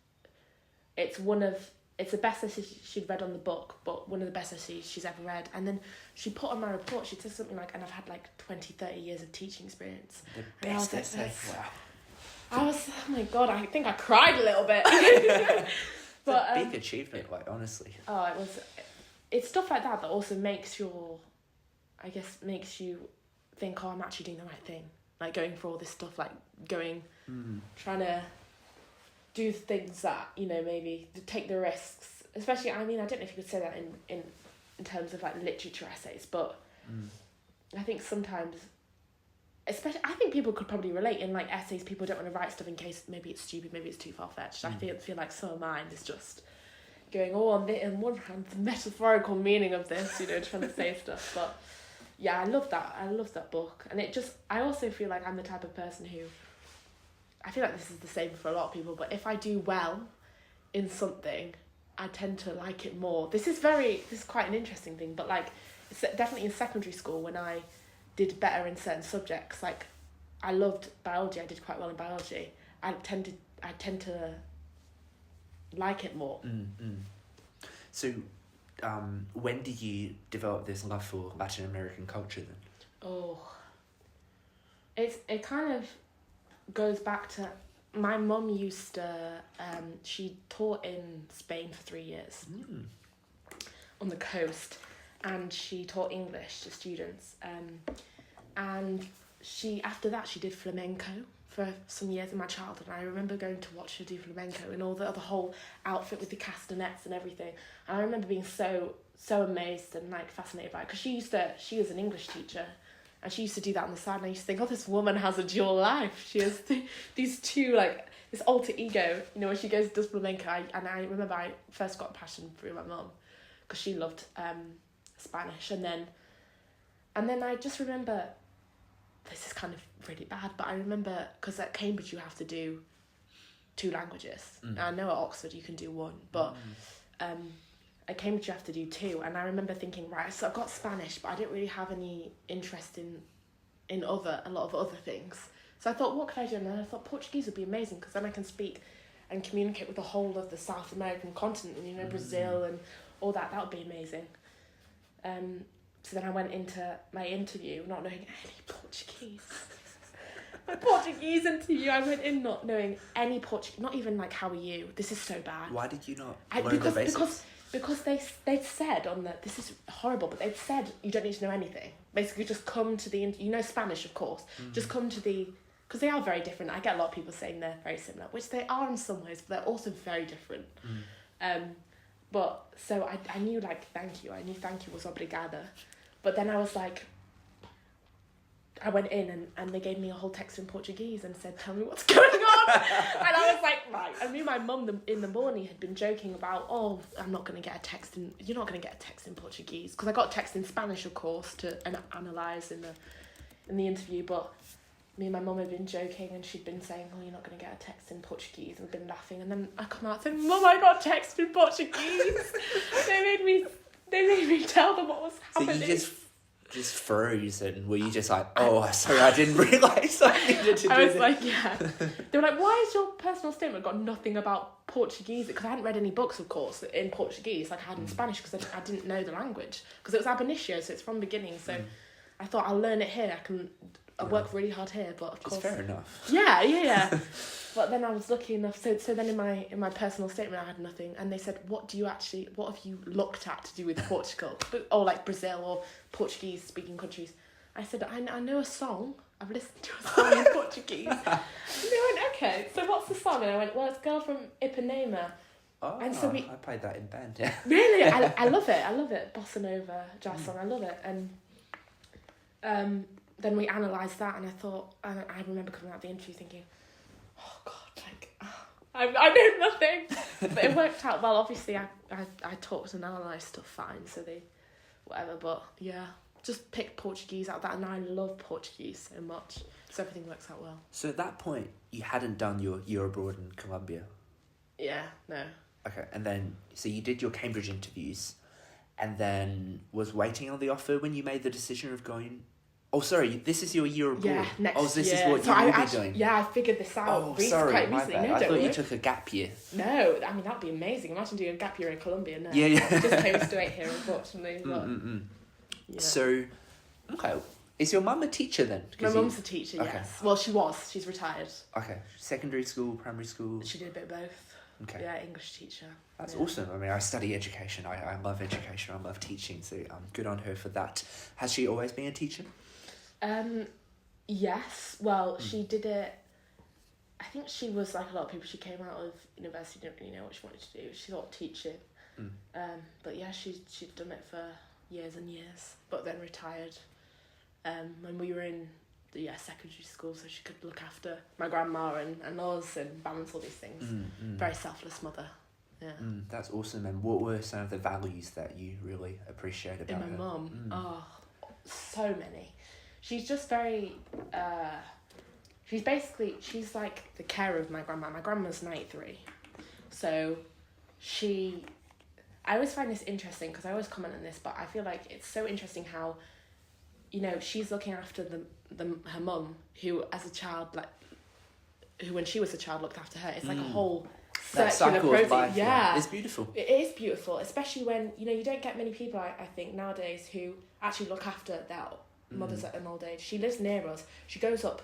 the best essay she'd read on the book, but one of the best essays she's ever read. And then she put on my report, she said something like, and I've had like 20-30 years of teaching experience. The best essay, wow. I was, oh my God, I think I cried a little bit. But it's a big achievement, like, honestly. It's stuff like that also makes you think, oh, I'm actually doing the right thing. Like going for all this stuff, like trying to do things that, you know, maybe to take the risks. Especially, I mean, I don't know if you could say that in terms of like literature essays, but I think sometimes, especially, I think people could probably relate in like essays. People don't want to write stuff in case maybe it's stupid, maybe it's too far-fetched. I feel like some of mine is just going, on one hand, the metaphorical meaning of this, you know, trying to say stuff. But yeah, I love that book. And I also feel like I'm the type of person who, I feel like this is the same for a lot of people, but if I do well in something, I tend to like it more. This is quite an interesting thing, but like, it's definitely in secondary school when I did better in certain subjects. Like, I loved biology. I did quite well in biology. I tend to like it more. So, when did you develop this love for Latin American culture then? It kind of goes back to, my mum used to, she taught in Spain for 3 years on the coast, and she taught English to students, and after that she did flamenco for some years in my childhood, and I remember going to watch her do flamenco and all the whole outfit with the castanets and everything, and I remember being so amazed and like fascinated by it, because she was an English teacher, and she used to do that on the side, and I used to think, oh, this woman has a dual life. She has these two, like, this alter ego, you know, when she goes and does flamenco. I remember I first got a passion through my mum, because she loved Spanish, and then I just remember, this is kind of really bad, but I remember, because at Cambridge you have to do 2 languages. Now, I know at Oxford you can do 1, but at Cambridge you have to do 2, and I remember thinking, right, so I've got Spanish, but I didn't really have any interest in a lot of other things. So I thought, what could I do? And then I thought Portuguese would be amazing, because then I can speak and communicate with the whole of the South American continent, and, you know, Brazil and all that. That would be amazing. So then I went into my interview not knowing any Portuguese. My Portuguese interview, I went in not knowing any Portuguese, not even like, how are you? This is so bad. Why did you not learn the basics? Because they'd said this is horrible, but they'd said you don't need to know anything. Basically, just come to you know Spanish, of course. Just come to because they are very different. I get a lot of people saying they're very similar, which they are in some ways, but they're also very different. But so I knew like thank you. I knew thank you was obrigada. But then I was like, I went in and they gave me a whole text in Portuguese and said, tell me what's going on. And I was like, right. I knew my mum in the morning had been joking about, oh, I'm not going to get a text you're not going to get a text in Portuguese. Because I got a text in Spanish, of course, to analyse in the interview. But me and my mum had been joking and she'd been saying, oh, you're not going to get a text in Portuguese. And I've been laughing. And then I come out and said, Mum, I got a text in Portuguese. They made me tell them what was happening. So you just froze, and were you just like, oh, sorry, I didn't realise I needed to do I was this. like, yeah. They were like, why has your personal statement got nothing about Portuguese? Because I hadn't read any books, of course, in Portuguese like I had in Spanish, because I didn't know the language. Because it was ab initio, so it's from beginning. So I thought, I'll learn it here. I work really hard here, but of course... It's fair enough. Yeah. But then I was lucky enough, so then in my personal statement I had nothing, and they said, what have you looked at to do with Portugal? Or like Brazil or Portuguese speaking countries. I said, I know a song, I've listened to a song in Portuguese. And they went, okay, so what's the song? And I went, well, it's Girl from Ipanema. Oh, and so I played that in band, yeah. Really? I love it, bossa nova, jazz song, I love it. And then we analysed that, and I thought, I remember coming out of the interview thinking, oh God, like, I know nothing. But it worked out well. Obviously, I talked and analysed stuff fine, so whatever. But yeah, just picked Portuguese out of that, and I love Portuguese so much, so everything works out well. So at that point, you hadn't done your year abroad in Colombia? Yeah, no. Okay, and then, so you did your Cambridge interviews, and then was waiting on the offer when you made the decision of going... Oh, sorry, this is your year abroad. Yeah, next year. Oh, this is what you will be doing. Yeah, I figured this out quite recently. No, I thought you took a gap year. No, I mean, that'd be amazing. Imagine doing a gap year in Colombia. No, yeah. Just came straight here, unfortunately. But, yeah. So, okay. Is your mum a teacher then? My mum's a teacher, okay. Yes. Well, she was. She's retired. Okay. Secondary school, primary school? She did a bit of both. Okay. Yeah, English teacher. That's awesome. I mean, I study education. I love education. I love teaching. So good on her for that. Has she always been a teacher? Yes. Well, she did it. I think she was like a lot of people. She came out of university, didn't really know what she wanted to do. She thought teaching. But yeah, she'd done it for years and years, but then retired. When we were in the secondary school, so she could look after my grandma and us and balance all these things. Very selfless mother. Yeah. That's awesome. And what were some of the values that you really appreciate about her? In my mum? Oh, so many. She's just very... She's like the carer of my grandma. My grandma's 93. So I always find this interesting, because I always comment on this, but I feel like it's so interesting how, you know, she's looking after her mum, who as a child, who when she was a child looked after her. It's like a whole circular process. Life, yeah. It's beautiful. It is beautiful, especially when, you know, you don't get many people, I think, nowadays who actually look after their mothers at an old age. She lives near us. She goes up,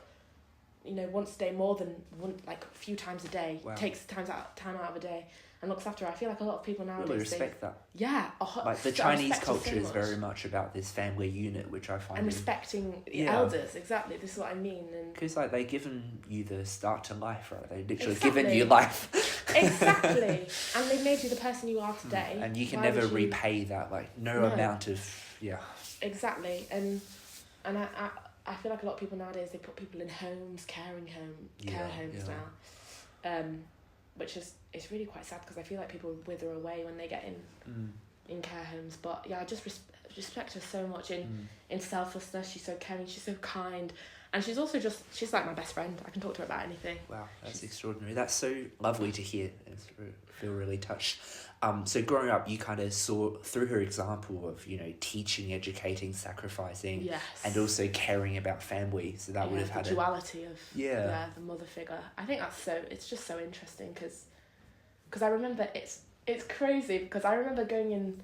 you know, once a day, more than one, like a few times a day. Wow. Takes time out of a day and looks after her. I feel like a lot of people nowadays... Really respect that. Yeah. Like the Chinese culture is very much about this family unit, which I find... And respecting the elders, exactly. This is what I mean. Because like they've given you the start to life, right? They've literally given you life. Exactly. And they've made you the person you are today. And you can never repay that, like no amount of... Yeah. Exactly. And I feel like a lot of people nowadays, they put people in homes, care homes now. Which is, it's really quite sad, because I feel like people wither away when they get in care homes. But yeah, I just respect her so much in selflessness. She's so caring, she's so kind, and she's also she's like my best friend. I can talk to her about anything. Wow, that's extraordinary. That's so lovely to hear. I feel really touched. So growing up, you kind of saw through her example of, you know, teaching, educating, sacrificing, and also caring about family. So that would have had the duality of the mother figure. I think it's just so interesting, because I remember it's crazy, because I remember going in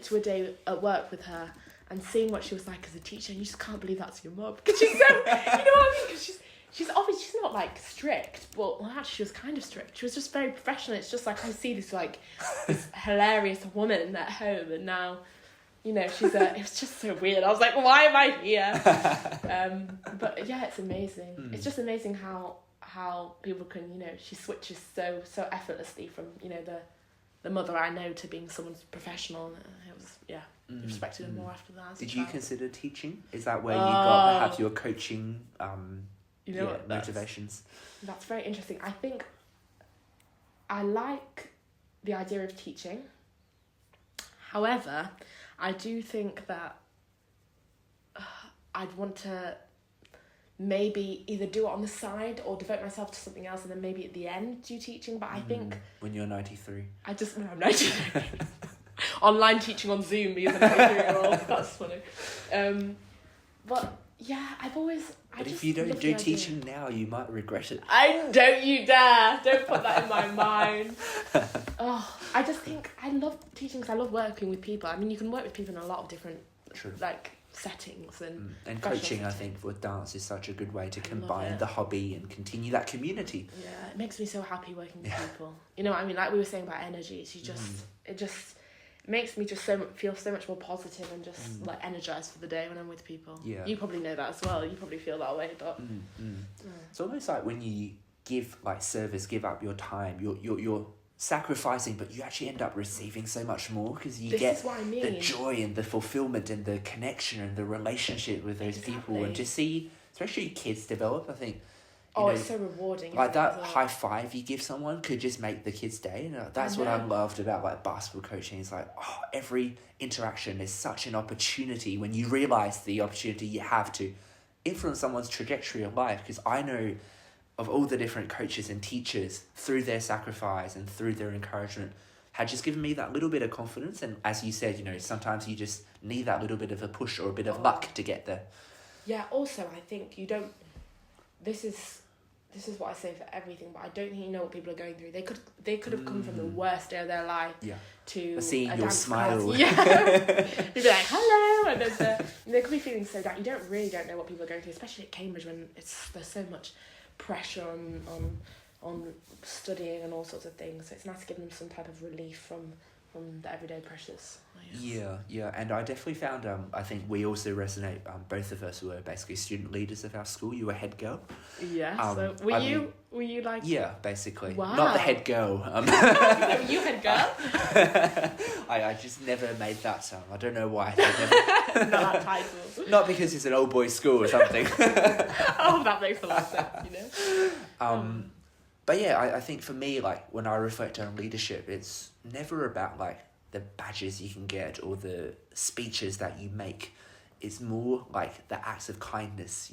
to a day at work with her and seeing what she was like as a teacher, and you just can't believe that's your mum, because she's so you know what I mean? Because she's obviously, she's not like strict, but well, actually she was kind of strict. She was just very professional. It's just like I see this hilarious woman at home, and now, you know, it was just so weird. I was like, why am I here? But yeah, it's amazing. It's just amazing how people can, you know, she switches so effortlessly from, you know, the mother I know to being someone's professional. And it was, respected her more after that. Did you consider teaching? Is that where you got perhaps your coaching motivations? That's very interesting. I think I like the idea of teaching. However, I do think that I'd want to maybe either do it on the side or devote myself to something else and then maybe at the end do teaching. But I think... When you're 93. I'm 93. Online teaching on Zoom because I'm a 93-year-old. That's funny. But yeah, I've always... But if you don't do teaching now, you might regret it. Don't you dare! Don't put that in my mind. I just think I love teaching because I love working with people. I mean, you can work with people in a lot of different settings and coaching. settings. I think with dance is such a good way to combine the hobby and continue that community. Yeah, it makes me so happy working with people. You know what I mean? Like we were saying about energies, it just makes me just feel so much more positive and just energized for the day when I'm with people. Yeah, you probably know that as well. You probably feel that way, but it's almost like when you give service, give up your time, you're sacrificing, but you actually end up receiving so much more because you get the joy and the fulfillment and the connection and the relationship with those people, and to see especially kids develop. I think it's so rewarding. Like that high five you give someone could just make the kid's day. And that's what I loved about basketball coaching. It's like, every interaction is such an opportunity when you realize the opportunity you have to influence someone's trajectory of life. Because I know of all the different coaches and teachers through their sacrifice and through their encouragement had just given me that little bit of confidence. And as you said, sometimes you just need that little bit of a push or a bit of luck to get there. Yeah, also I think you don't... This is what I say for everything, but I don't think you know what people are going through. They could have come from the worst day of their life to seeing a your dance smile. Class. Yeah, you'd be like hello, and they could be feeling so down. You don't know what people are going through, especially at Cambridge when there's so much pressure on studying and all sorts of things. So it's nice to give them some type of relief from the everyday pressures. Yeah, and I definitely found I think we also resonate. Both of us were basically student leaders of our school. You were head girl. Yeah. So were you like? Yeah, basically. Wow. Not the head girl. Were you head girl? I just never made that. I don't know why. Not that title. Not because it's an old boys' school or something. That makes a lot of sense. But yeah, I think for me, when I reflect on leadership, it's never about the badges you can get or the speeches that you make. It's more the acts of kindness,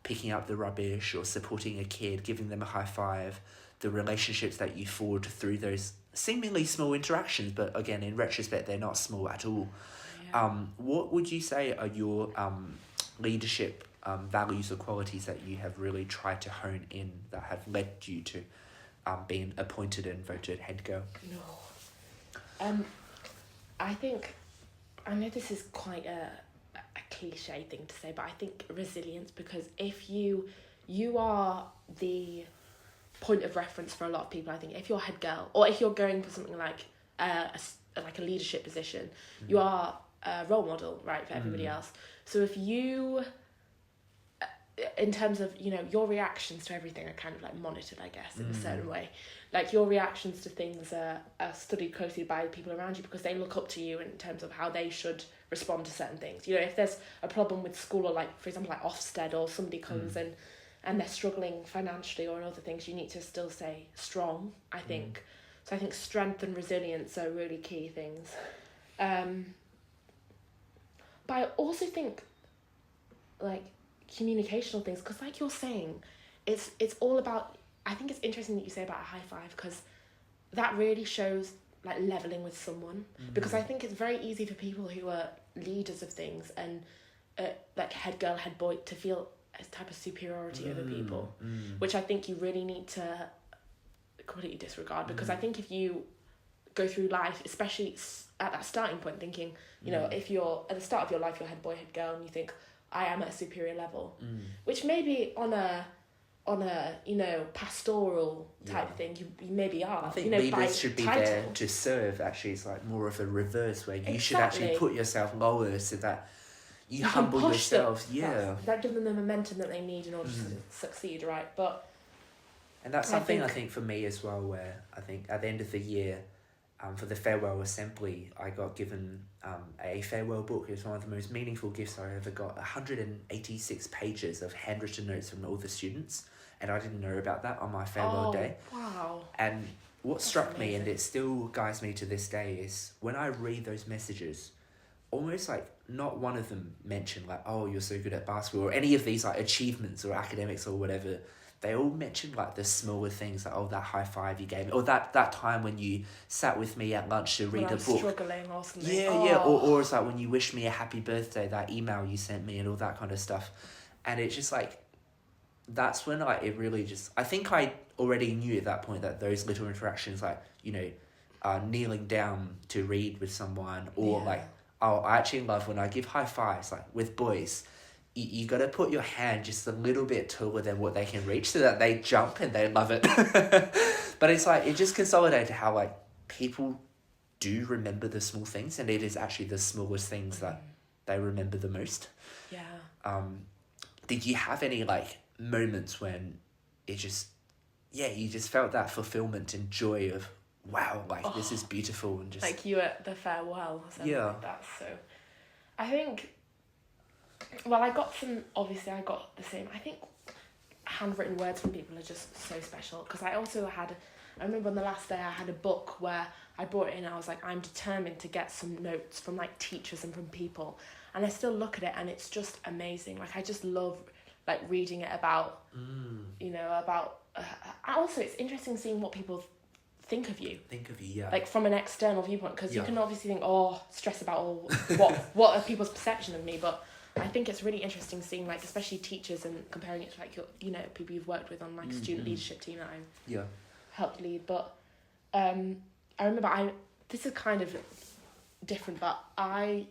picking up the rubbish or supporting a kid, giving them a high five, the relationships that you forward through those seemingly small interactions, but again, in retrospect, they're not small at all. Yeah. What would you say are your leadership values or qualities that you have really tried to hone in that have led you to being appointed and voted head girl? I know this is quite a cliche thing to say, but I think resilience, because if you are the point of reference for a lot of people, I think if you're head girl or if you're going for something like a leadership position, you are a role model, right, for everybody else. So if you, in terms of, your reactions to everything are kind of monitored, I guess, in a certain way. Your reactions to things are studied closely by the people around you because they look up to you in terms of how they should respond to certain things. If there's a problem with school or for example, Ofsted, or somebody comes in and they're struggling financially or other things, you need to still stay strong, I think. So I think strength and resilience are really key things. But I also think, communicational things, because you're saying, it's all about... I think it's interesting that you say about a high five, because that really shows leveling with someone, because I think it's very easy for people who are leaders of things and head girl, head boy, to feel a type of superiority over people, which I think you really need to completely disregard, because I think if you go through life, especially at that starting point, thinking, if you're at the start of your life, you're head boy, head girl, and you think, I am at a superior level, which maybe on a pastoral type thing, you maybe are. I think leaders should be there to serve. Actually, it's more of a reverse way. You should actually put yourself lower so that you humble yourself. That gives them the momentum that they need in order to succeed, right? And that's something I think for me as well, where I think at the end of the year, for the farewell assembly, I got given a farewell book. It was one of the most meaningful gifts I ever got. 186 pages of handwritten notes from all the students, and I didn't know about that on my farewell day. Wow. And what struck me, and amazing. it still guides me to this day, is when I read those messages, almost like not one of them mentioned like, oh, you're so good at basketball, or any of these like achievements or academics or whatever. They all mentioned like the smaller things, like, oh, that high five you gave me, or that time when you sat with me at lunch to read a book. Struggling or something. Yeah. Or it's like when you wished me a happy birthday, that email you sent me, and all that kind of stuff. And it's just like, that's when it really just, I think I already knew at that point that those little interactions, like, you know, kneeling down to read with someone, or like, oh, I actually love when I give high fives, like with boys. You got to put your hand just a little bit taller than what they can reach so that they jump and they love it. But it's like, it just consolidated how like people do remember the small things, and it is actually the smallest things that they remember the most. Yeah. Did you have any like moments when it just, you just felt that fulfillment and joy of, wow, like this is beautiful, and just like you at the farewell or something like that. So I think, well, I got the same. I think handwritten words from people are just so special, because I remember on the last day I had a book where I brought it in and I was like, I'm determined to get some notes from like teachers and from people, and I still look at it and it's just amazing. Like I just love like reading it about, you know, about, also it's interesting seeing what people think of you, like from an external viewpoint, because you can obviously think, stress about what are people's perception of me, but I think it's really interesting seeing like especially teachers and comparing it to like your, you know, people you've worked with on like student leadership team that I helped lead. But I remember this is kind of different, but I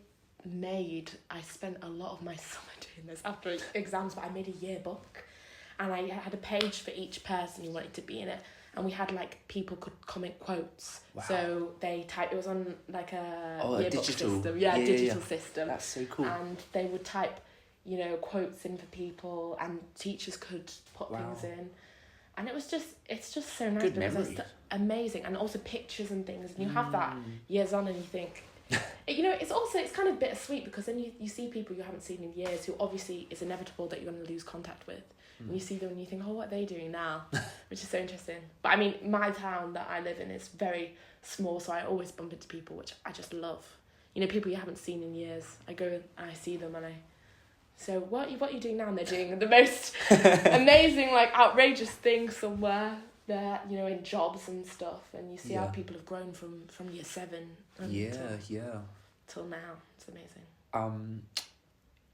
spent a lot of my summer doing this after exams, but I made a yearbook, and I had a page for each person who wanted to be in it. And we had like people could comment quotes. Wow. So they typed, it was on like a yearbook system. Digital system. That's so cool. And they would type, you know, quotes in for people, and teachers could put things in. And it's just so nice. Good memory. It's amazing. And also pictures and things. And you have that years on and you think, you know, it's kind of bittersweet, because then you see people you haven't seen in years who obviously it's inevitable that you're going to lose contact with. And you see them and you think, what are they doing now? Which is so interesting. But I mean, my town that I live in is very small, so I always bump into people, which I just love. You know, people you haven't seen in years. I go and I see them and so what are you doing now? And they're doing the most amazing, like outrageous things somewhere. They're, you know, in jobs and stuff, and you see how people have grown from year 7 till now. It's amazing.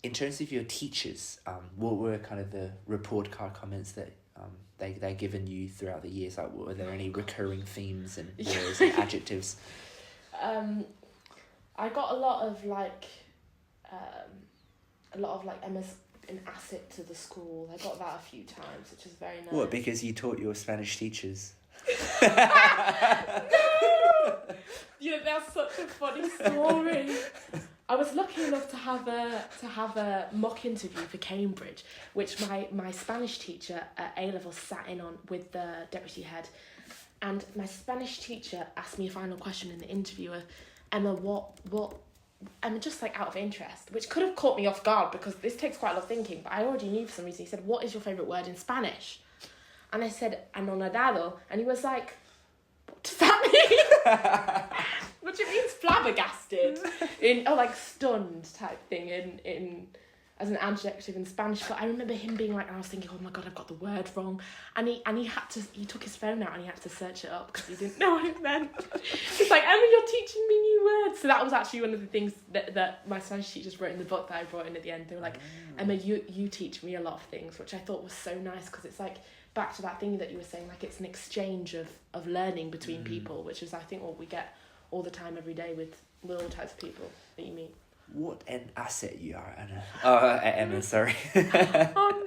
In terms of your teachers, what were kind of the report card comments that they given you throughout the years? Like, were there any recurring themes and words and adjectives? I got a lot of Emma's an asset to the school. I got that a few times, which is very nice. What, because you taught your Spanish teachers? No! Yeah, that's such a funny story. I was lucky enough to have a mock interview for Cambridge, which my Spanish teacher at A-level sat in on with the deputy head. And my Spanish teacher asked me a final question in the interview, Emma, and just like out of interest, which could have caught me off guard because this takes quite a lot of thinking, but I already knew for some reason. He said, what is your favourite word in Spanish? And I said, anonadado. And he was like, what does that mean? Which it means flabbergasted, like stunned type thing in as an adjective in Spanish. But I remember him being like, I was thinking, oh my God, I've got the word wrong. And he took his phone out and he had to search it up because he didn't know what it meant. He's like, Emma, you're teaching me new words. So that was actually one of the things that my Spanish teachers wrote in the book that I brought in at the end. They were like, Emma, you teach me a lot of things, which I thought was so nice, because it's like back to that thing that you were saying, like it's an exchange of learning between people, which is I think what we get all the time every day with all types of people that you meet. What an asset you are, Anna. Emma, sorry. Oh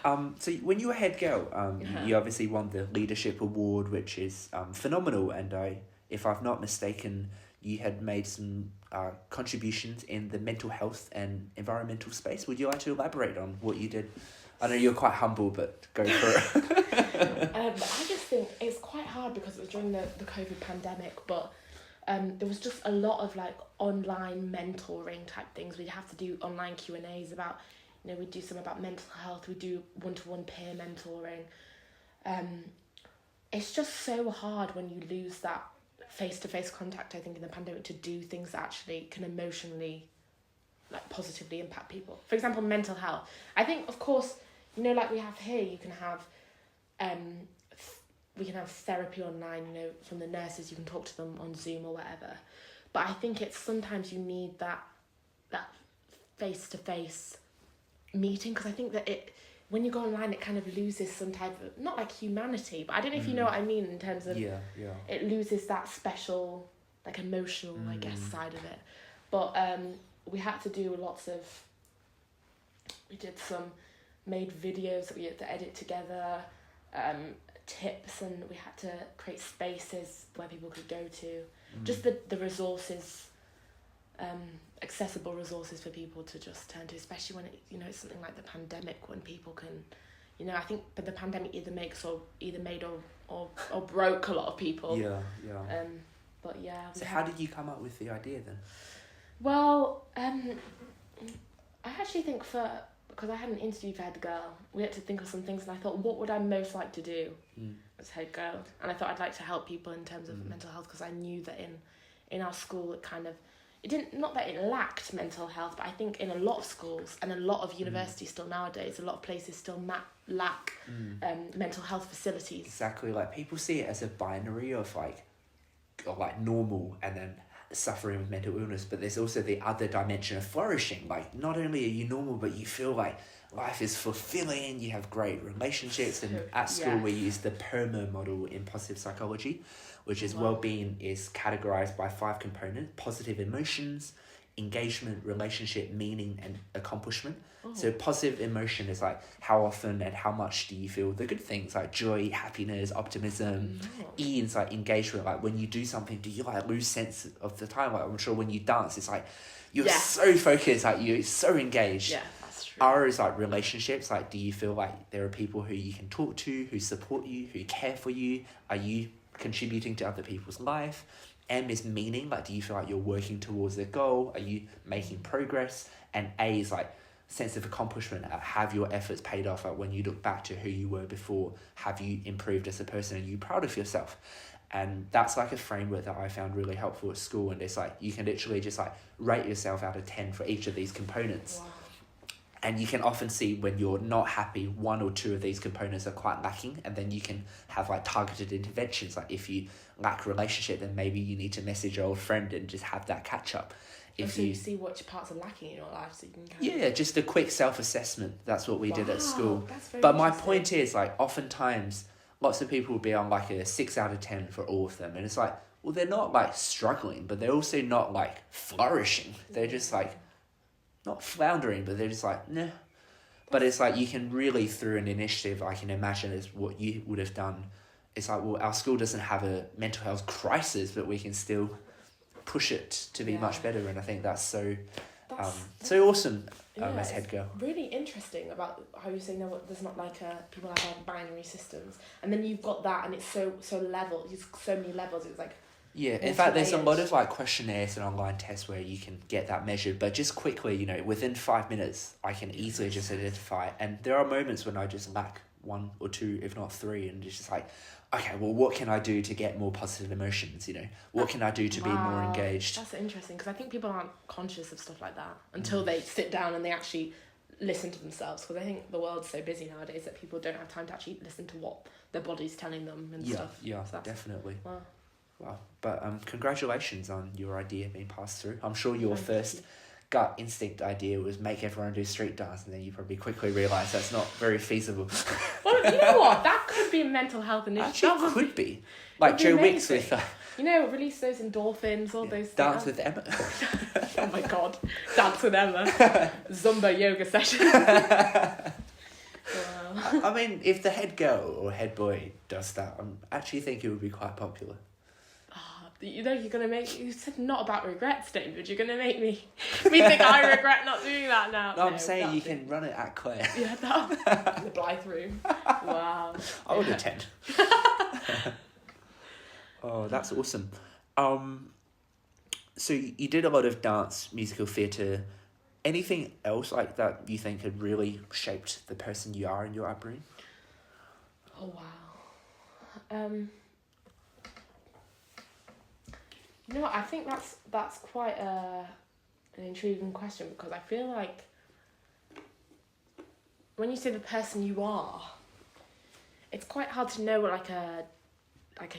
no. So when you were head girl, you obviously won the leadership award, which is phenomenal. And if I've not mistaken, you had made some contributions in the mental health and environmental space. Would you like to elaborate on what you did? I know you're quite humble, but go for it. I just think it's quite hard because it was during the COVID pandemic, but there was just a lot of like online mentoring type things. We'd have to do online Q&As about, we do some about mental health, we do one-to-one peer mentoring. It's just so hard when you lose that face-to-face contact, I think, in the pandemic, to do things that actually can emotionally like positively impact people. For example, mental health. I think, of course, like we have here, you can have we can have therapy online, from the nurses, you can talk to them on Zoom or whatever. But I think it's sometimes you need that face-to-face meeting, because I think that when you go online, it kind of loses some type of, not like humanity, but I don't know if you know what I mean in terms of, it loses that special, like emotional, I guess, side of it. But we had to do made videos that we had to edit together, tips, and we had to create spaces where people could go to. Just the resources, accessible resources for people to just turn to, especially when it's something like the pandemic, when people can, I think the pandemic either made or broke a lot of people. But yeah. So how did you come up with the idea then? Well, I actually think because I had an interview for head girl, we had to think of some things, and I thought, what would I most like to do as head girl? And I thought I'd like to help people in terms of mental health, because I knew that in our school it didn't, not that it lacked mental health, but I think in a lot of schools and a lot of universities still nowadays, a lot of places still lack mental health facilities. Exactly, like people see it as a binary of like normal and then suffering with mental illness, but there's also the other dimension of flourishing. Like, not only are you normal, but you feel like life is fulfilling, you have great relationships. And at school we use the PERMA model in positive psychology, which is well-being is categorized by 5 components: positive emotions, engagement, relationship, meaning, and accomplishment. So positive emotion is like how often and how much do you feel the good things, like joy, happiness, optimism. E is like engagement, like when you do something, do you like lose sense of the time? Like, I'm sure when you dance, it's like you're so focused, like you're so engaged. Yeah, that's true. R is like relationships, like do you feel like there are people who you can talk to, who support you, who care for you? Are you contributing to other people's life? M is meaning, like do you feel like you're working towards a goal? Are you making progress? And A is like sense of accomplishment. Have your efforts paid off? Like when you look back to who you were before, have you improved as a person? Are you proud of yourself? And that's like a framework that I found really helpful at school. And it's like you can literally just like rate yourself out of 10 for each of these components. Wow. And you can often see when you're not happy, 1 or 2 of these components are quite lacking, and then you can have like targeted interventions. Like if you lack relationship, then maybe you need to message your old friend and just have that catch up. So you see which parts are lacking in your life, so you can just a quick self-assessment. That's what we did at school. That's very but my point is, like, oftentimes lots of people will be on like a 6 out of 10 for all of them, and it's like, well, they're not like struggling, but they're also not like flourishing. They're just like not floundering, but they're just like, nah. But it's like you can really, through an initiative, I can imagine is what you would have done. It's like, well, our school doesn't have a mental health crisis, but we can still push it to be much better. And I think that's so awesome as head girl. Really interesting about how you say there's not like people have like binary systems, and then you've got that, and it's so level. There's so many levels. It's like in fact, there's a lot of like questionnaires and online tests where you can get that measured. But just quickly, within 5 minutes, I can easily just identify. And there are moments when I just lack 1 or 2, if not 3, and it's just like, okay, well, what can I do to get more positive emotions? What can I do to be more engaged? That's interesting, because I think people aren't conscious of stuff like that until they sit down and they actually listen to themselves. Because I think the world's so busy nowadays that people don't have time to actually listen to what their body's telling them and stuff. Yeah, so definitely. Wow. But congratulations on your idea being passed through. I'm sure your first gut instinct idea was make everyone do street dance, and then you probably quickly realised that's not very feasible. Well, you know what? That could be a mental health initiative. Actually, could be. Like Joe Wicks with... release those endorphins, all those Dance with Emma. Oh my God. Dance with Emma. Zumba yoga session. Wow. I mean, if the head girl or head boy does that, I actually think it would be quite popular. You know, you're going to make... You said not about regrets, David. You're going to make me think I regret not doing that now. No, I'm saying you can run it at Clare. Yeah, the Blythe room. Wow. I would attend. Oh, that's awesome. So you did a lot of dance, musical theatre. Anything else like that you think had really shaped the person you are in your upbringing? Oh, wow. You know, I think that's quite an intriguing question, because I feel like when you say the person you are, it's quite hard to know like a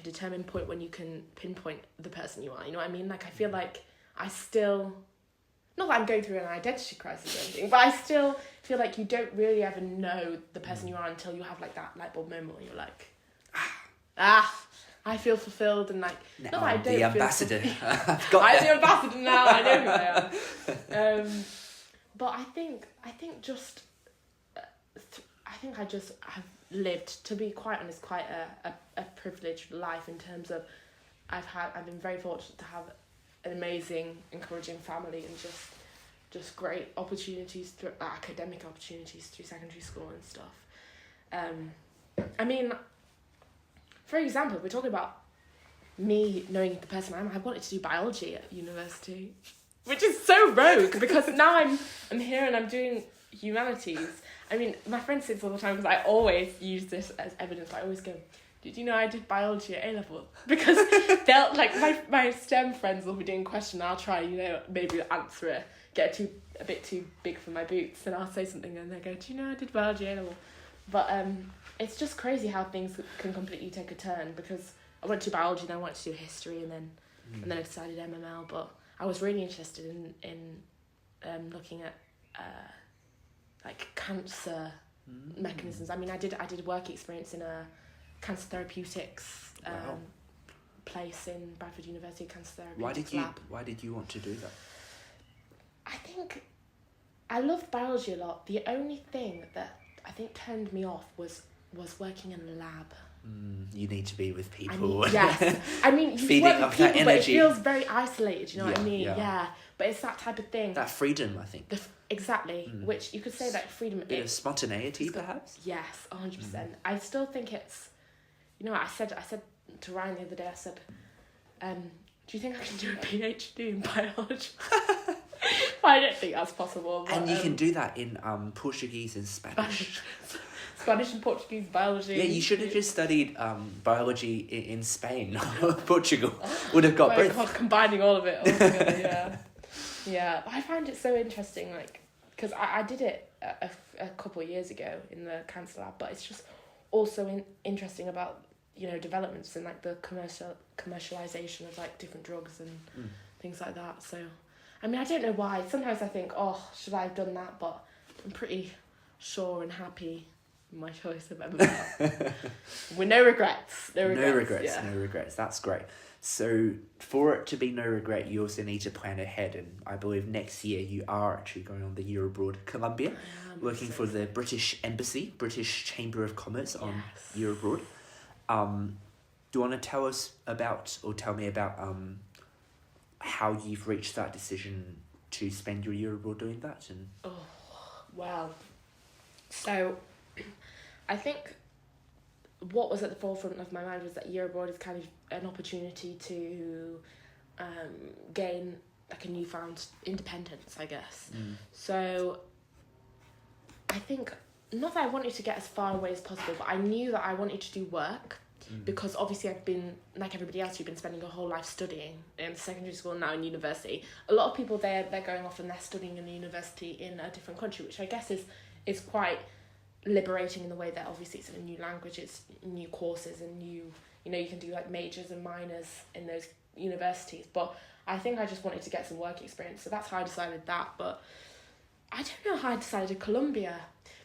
determined point when you can pinpoint the person you are. You know what I mean? Like, I feel like I still, not that I'm going through an identity crisis or anything, but I still feel like you don't really ever know the person you are until you have like that light bulb moment where you're like, I feel fulfilled, and like, now not that I don't the feel ambassador. I'm the ambassador now. I know who I am. But I think I just have lived, to be quite honest, quite a privileged life in terms of I've been very fortunate to have an amazing, encouraging family, and just great opportunities through academic opportunities through secondary school and stuff. I mean, for example, we're talking about me knowing the person I am. I wanted to do biology at university, which is so rogue, because now I'm here and I'm doing humanities. I mean, my friends say this all the time, because I always use this as evidence. I always go, did you know I did biology at A-level? Because they'll, like, my STEM friends will be doing a question, and I'll try, you know, maybe answer it, get a bit too big for my boots, and I'll say something, and they go, do you know I did biology at A-level? But it's just crazy how things can completely take a turn, because I went to biology, then I wanted to do history, and then I decided MML. But I was really interested in looking at like cancer mechanisms. I mean, I did work experience in a cancer therapeutics place in Bradford University Cancer Therapeutics lab. Why did you want to do that? I think I loved biology a lot. The only thing that I think turned me off was working in a lab. You need to be with people. Yes. I mean, you feeding work with off people, that but it energy. feels very isolated, you know what I mean? Yeah. But it's that type of thing. That freedom, I think. Exactly, which you could say that freedom... A bit of spontaneity, perhaps? Yes, 100%. I still think it's... You know, I said to Ryan the other day, I said, do you think I can do a PhD in biology? I don't think that's possible. But, and you can do that in Portuguese and Spanish. Spanish and Portuguese, biology. Yeah, you should have just studied biology in Spain or Portugal. Would have got both. God, combining all of it all together, yeah. Yeah, I find it so interesting, like, because I did it a couple of years ago in the cancer lab, but it's just also interesting about, you know, developments and like the commercialization of like different drugs and things like that. So, I mean, I don't know why. Sometimes I think, oh, should I have done that? But I'm pretty sure and happy with my choice of MML. With no regrets. No regrets. That's great. So for it to be no regret, you also need to plan ahead, and I believe next year you are actually going on the year abroad Colombia, working for the British Embassy, British Chamber of Commerce on year abroad. Do you want to tell us about, or tell me about how you've reached that decision to spend your year abroad doing that? And so I think what was at the forefront of my mind was that year abroad is kind of an opportunity to gain like a newfound independence, I guess. So I think, not that I wanted to get as far away as possible, but I knew that I wanted to do work, because obviously I've been, like everybody else, you've been spending your whole life studying in secondary school and now in university. A lot of people, they're going off and they're studying in a university in a different country, which I guess is quite liberating in the way that obviously it's in a new language, it's new courses and new, you know, you can do like majors and minors in those universities. But I think I just wanted to get some work experience, so that's how I decided that. But I don't know how I decided Colombia,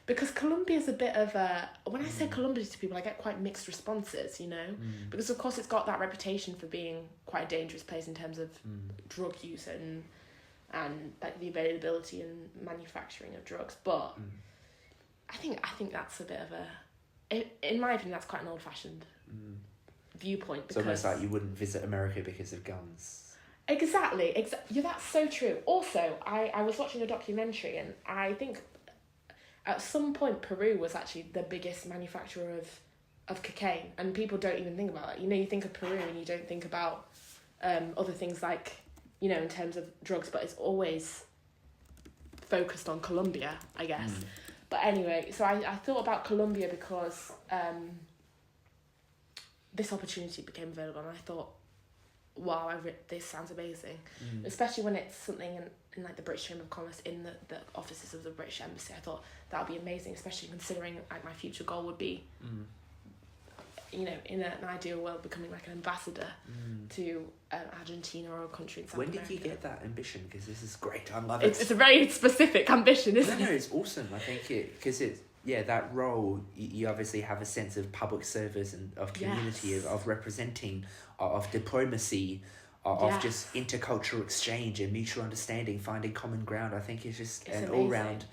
because Colombia is a bit of a, when I say Colombia to people, I get quite mixed responses, you know, because of course it's got that reputation for being quite a dangerous place in terms of drug use and like the availability and manufacturing of drugs. But I think that's a bit of a, in my opinion, that's quite an old-fashioned viewpoint. It's almost like you wouldn't visit America because of guns. Exactly. Yeah, that's so true. Also, I was watching a documentary, and I think at some point Peru was actually the biggest manufacturer of cocaine, and people don't even think about that. You know, you think of Peru and you don't think about other things like, you know, in terms of drugs, but it's always focused on Colombia, I guess. But anyway, so I thought about Colombia because this opportunity became available, and I thought, wow, this sounds amazing. Especially when it's something in like the British Chamber of Commerce, in the offices of the British Embassy. I thought that would be amazing, especially considering like my future goal would be, you know, in an ideal world, becoming like an ambassador to Argentina or a country in South America. When did you get that ambition? Because this is great. I love it. It's a very specific ambition, isn't it? No, it's awesome. I think because it's, yeah, that role, you obviously have a sense of public service and of community, of representing, of diplomacy, of just intercultural exchange and mutual understanding, finding common ground. I think it's just an all-round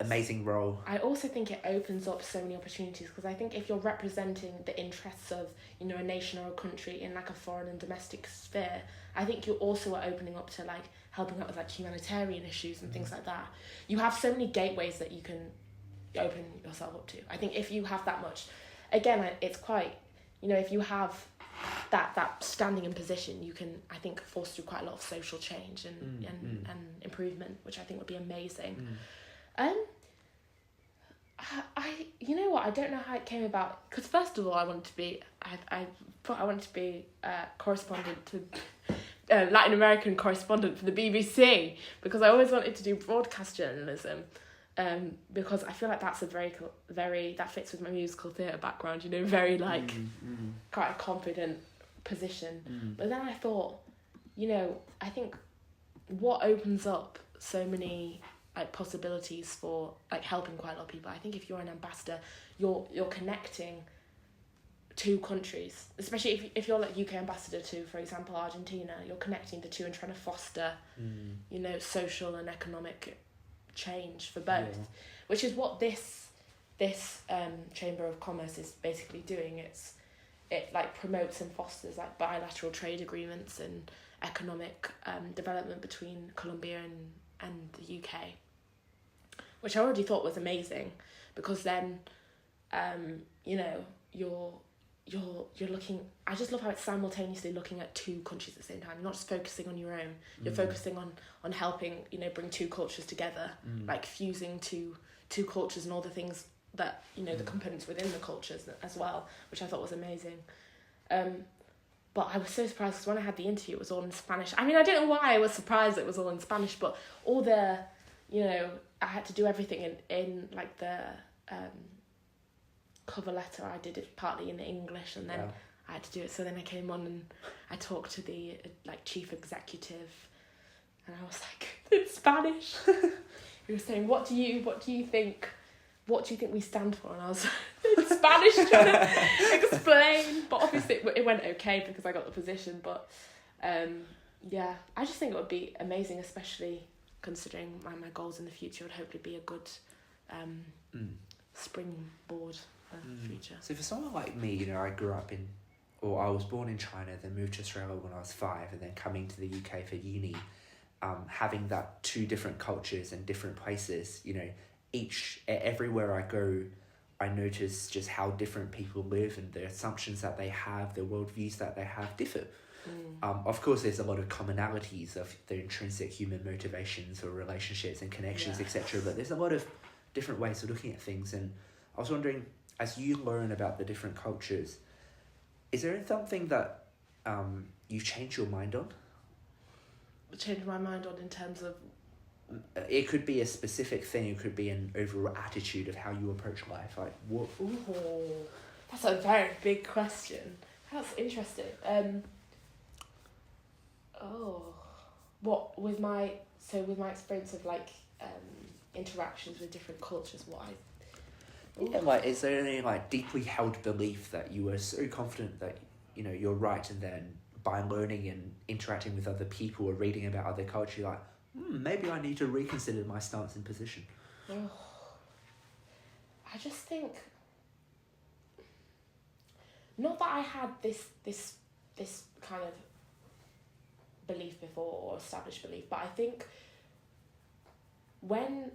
amazing role. I also think it opens up so many opportunities, because I think if you're representing the interests of, you know, a nation or a country in like a foreign and domestic sphere, I think you also are opening up to like helping out with like humanitarian issues and things like that. You have so many gateways that you can open yourself up to. I think if you have that much, again, it's quite, you know, if you have that standing and position, you can, I think, force through quite a lot of social change and improvement, which I think would be amazing. I you know what, I don't know how it came about, because first of all I wanted to be correspondent to Latin American correspondent for the BBC, because I always wanted to do broadcast journalism, because I feel like that's a very that fits with my musical theatre background, you know, very like quite a confident position. But then I thought, you know, I think what opens up so many like possibilities for like helping quite a lot of people. I think if you're an ambassador, you're connecting two countries, especially if you're like UK ambassador to, for example, Argentina, you're connecting the two and trying to foster, you know, social and economic change for both, which is what this Chamber of Commerce is basically doing. It like promotes and fosters like bilateral trade agreements and economic development between Colombia and the UK, which I already thought was amazing, because then you know, you're looking, I just love how it's simultaneously looking at two countries at the same time. You're not just focusing on your own, you're focusing on helping, you know, bring two cultures together, like fusing two cultures and all the things that, you know, the components within the cultures as well, which I thought was amazing. But I was so surprised, because when I had the interview, it was all in Spanish. I mean, I don't know why I was surprised it was all in Spanish, but all the, you know, I had to do everything in like the cover letter. I did it partly in English, and then I had to do it. So then I came on and I talked to the like chief executive, and I was like, in Spanish. He was saying, what do you think we stand for? And I was in Spanish trying to explain, but obviously it went okay because I got the position. But yeah, I just think it would be amazing, especially considering my goals in the future. Would hopefully be a good springboard for the future. So for someone like me, you know, I was born in China, then moved to Australia when I was 5, and then coming to the UK for uni, having that two different cultures and different places, you know, everywhere I go, I notice just how different people live, and the assumptions that they have, the worldviews that they have differ. Of course, there's a lot of commonalities of the intrinsic human motivations or relationships and connections, etc. But there's a lot of different ways of looking at things. And I was wondering, as you learn about the different cultures, is there something that you've changed your mind on? Changed my mind on in terms of... It could be a specific thing. It could be an overall attitude of how you approach life. Like what? Ooh, that's a very big question. That's interesting. What with my experience of like interactions with different cultures? Yeah, like, is there any like deeply held belief that you are so confident that, you know, you're right, and then by learning and interacting with other people or reading about other culture, you're like, maybe I need to reconsider my stance and position? I just think not that I had this kind of belief before, or established belief, but I think when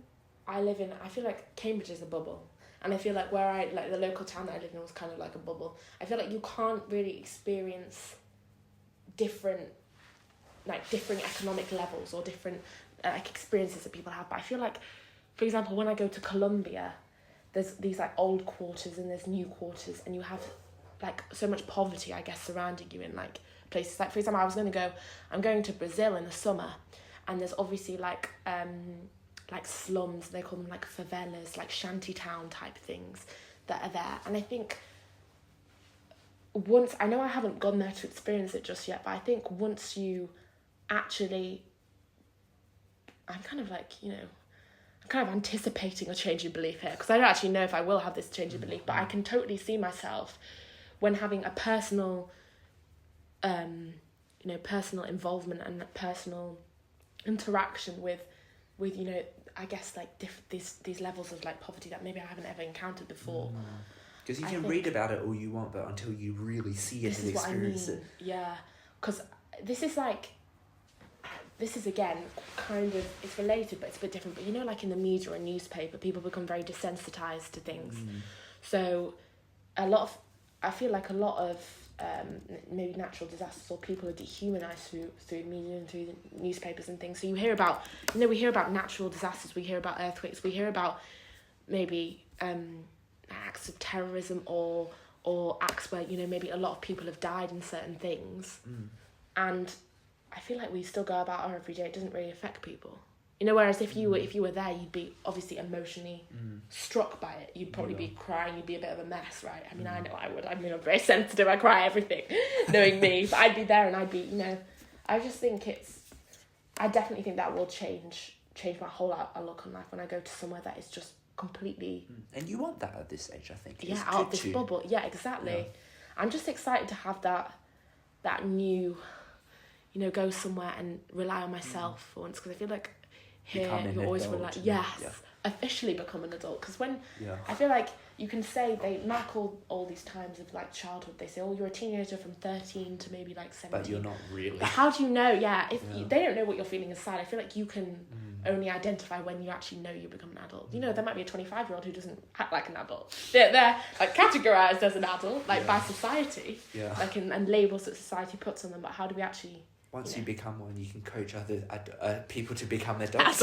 I feel like Cambridge is a bubble, and I feel like the local town that I live in was kind of like a bubble. I feel like you can't really experience different economic levels or different experiences that people have. But I feel like, for example, when I go to Colombia, there's these like old quarters and there's new quarters, and you have like so much poverty, I guess, surrounding you in like places. Like, for example, I'm going to Brazil in the summer, and there's obviously like slums, they call them like favelas, like shantytown type things that are there. And I think I know I haven't gone there to experience it just yet, but I think once you actually, I'm kind of anticipating a change in belief here, because I don't actually know if I will have this change in belief, but I can totally see myself when having a personal personal involvement and personal interaction with I guess like these levels of like poverty that maybe I haven't ever encountered before. Because you can read about it all you want, but until you really see it and experience it. Yeah, because this is again kind of, it's related, but it's a bit different. But like in the media and newspaper, people become very desensitized to things. So I feel like a lot of maybe natural disasters or people are dehumanized through media and through the newspapers and things. So we hear about natural disasters, we hear about earthquakes, we hear about maybe acts of terrorism or acts where maybe a lot of people have died in certain things, and I feel like we still go about our everyday. It doesn't really affect people. Whereas if you were there, you'd be obviously emotionally struck by it. You'd probably be crying. You'd be a bit of a mess, right? I mean, I know I would. I mean, I'm very sensitive. I cry everything, knowing me. But I'd be there, and I'd be, I just think I definitely think that will change my whole outlook on life when I go to somewhere that is just completely. And you want that at this age, I think. Yeah, out of this bubble. Yeah, exactly. Yeah. I'm just excited to have that new, go somewhere and rely on myself for once, because I feel like. Here, you always rely. Officially become an adult. Because I feel like you can say, they mark all these times of like childhood. They say, oh, you're a teenager from 13 to maybe like 17. But you're not really. But how do you know? Yeah, they don't know what you're feeling inside. I feel like you can only identify when you actually know you become an adult. There might be a 25-year-old who doesn't act like an adult. They're like categorized as an adult, like by society, like and labels that society puts on them. But how do we actually? Once you become one, you can coach other people to become adults.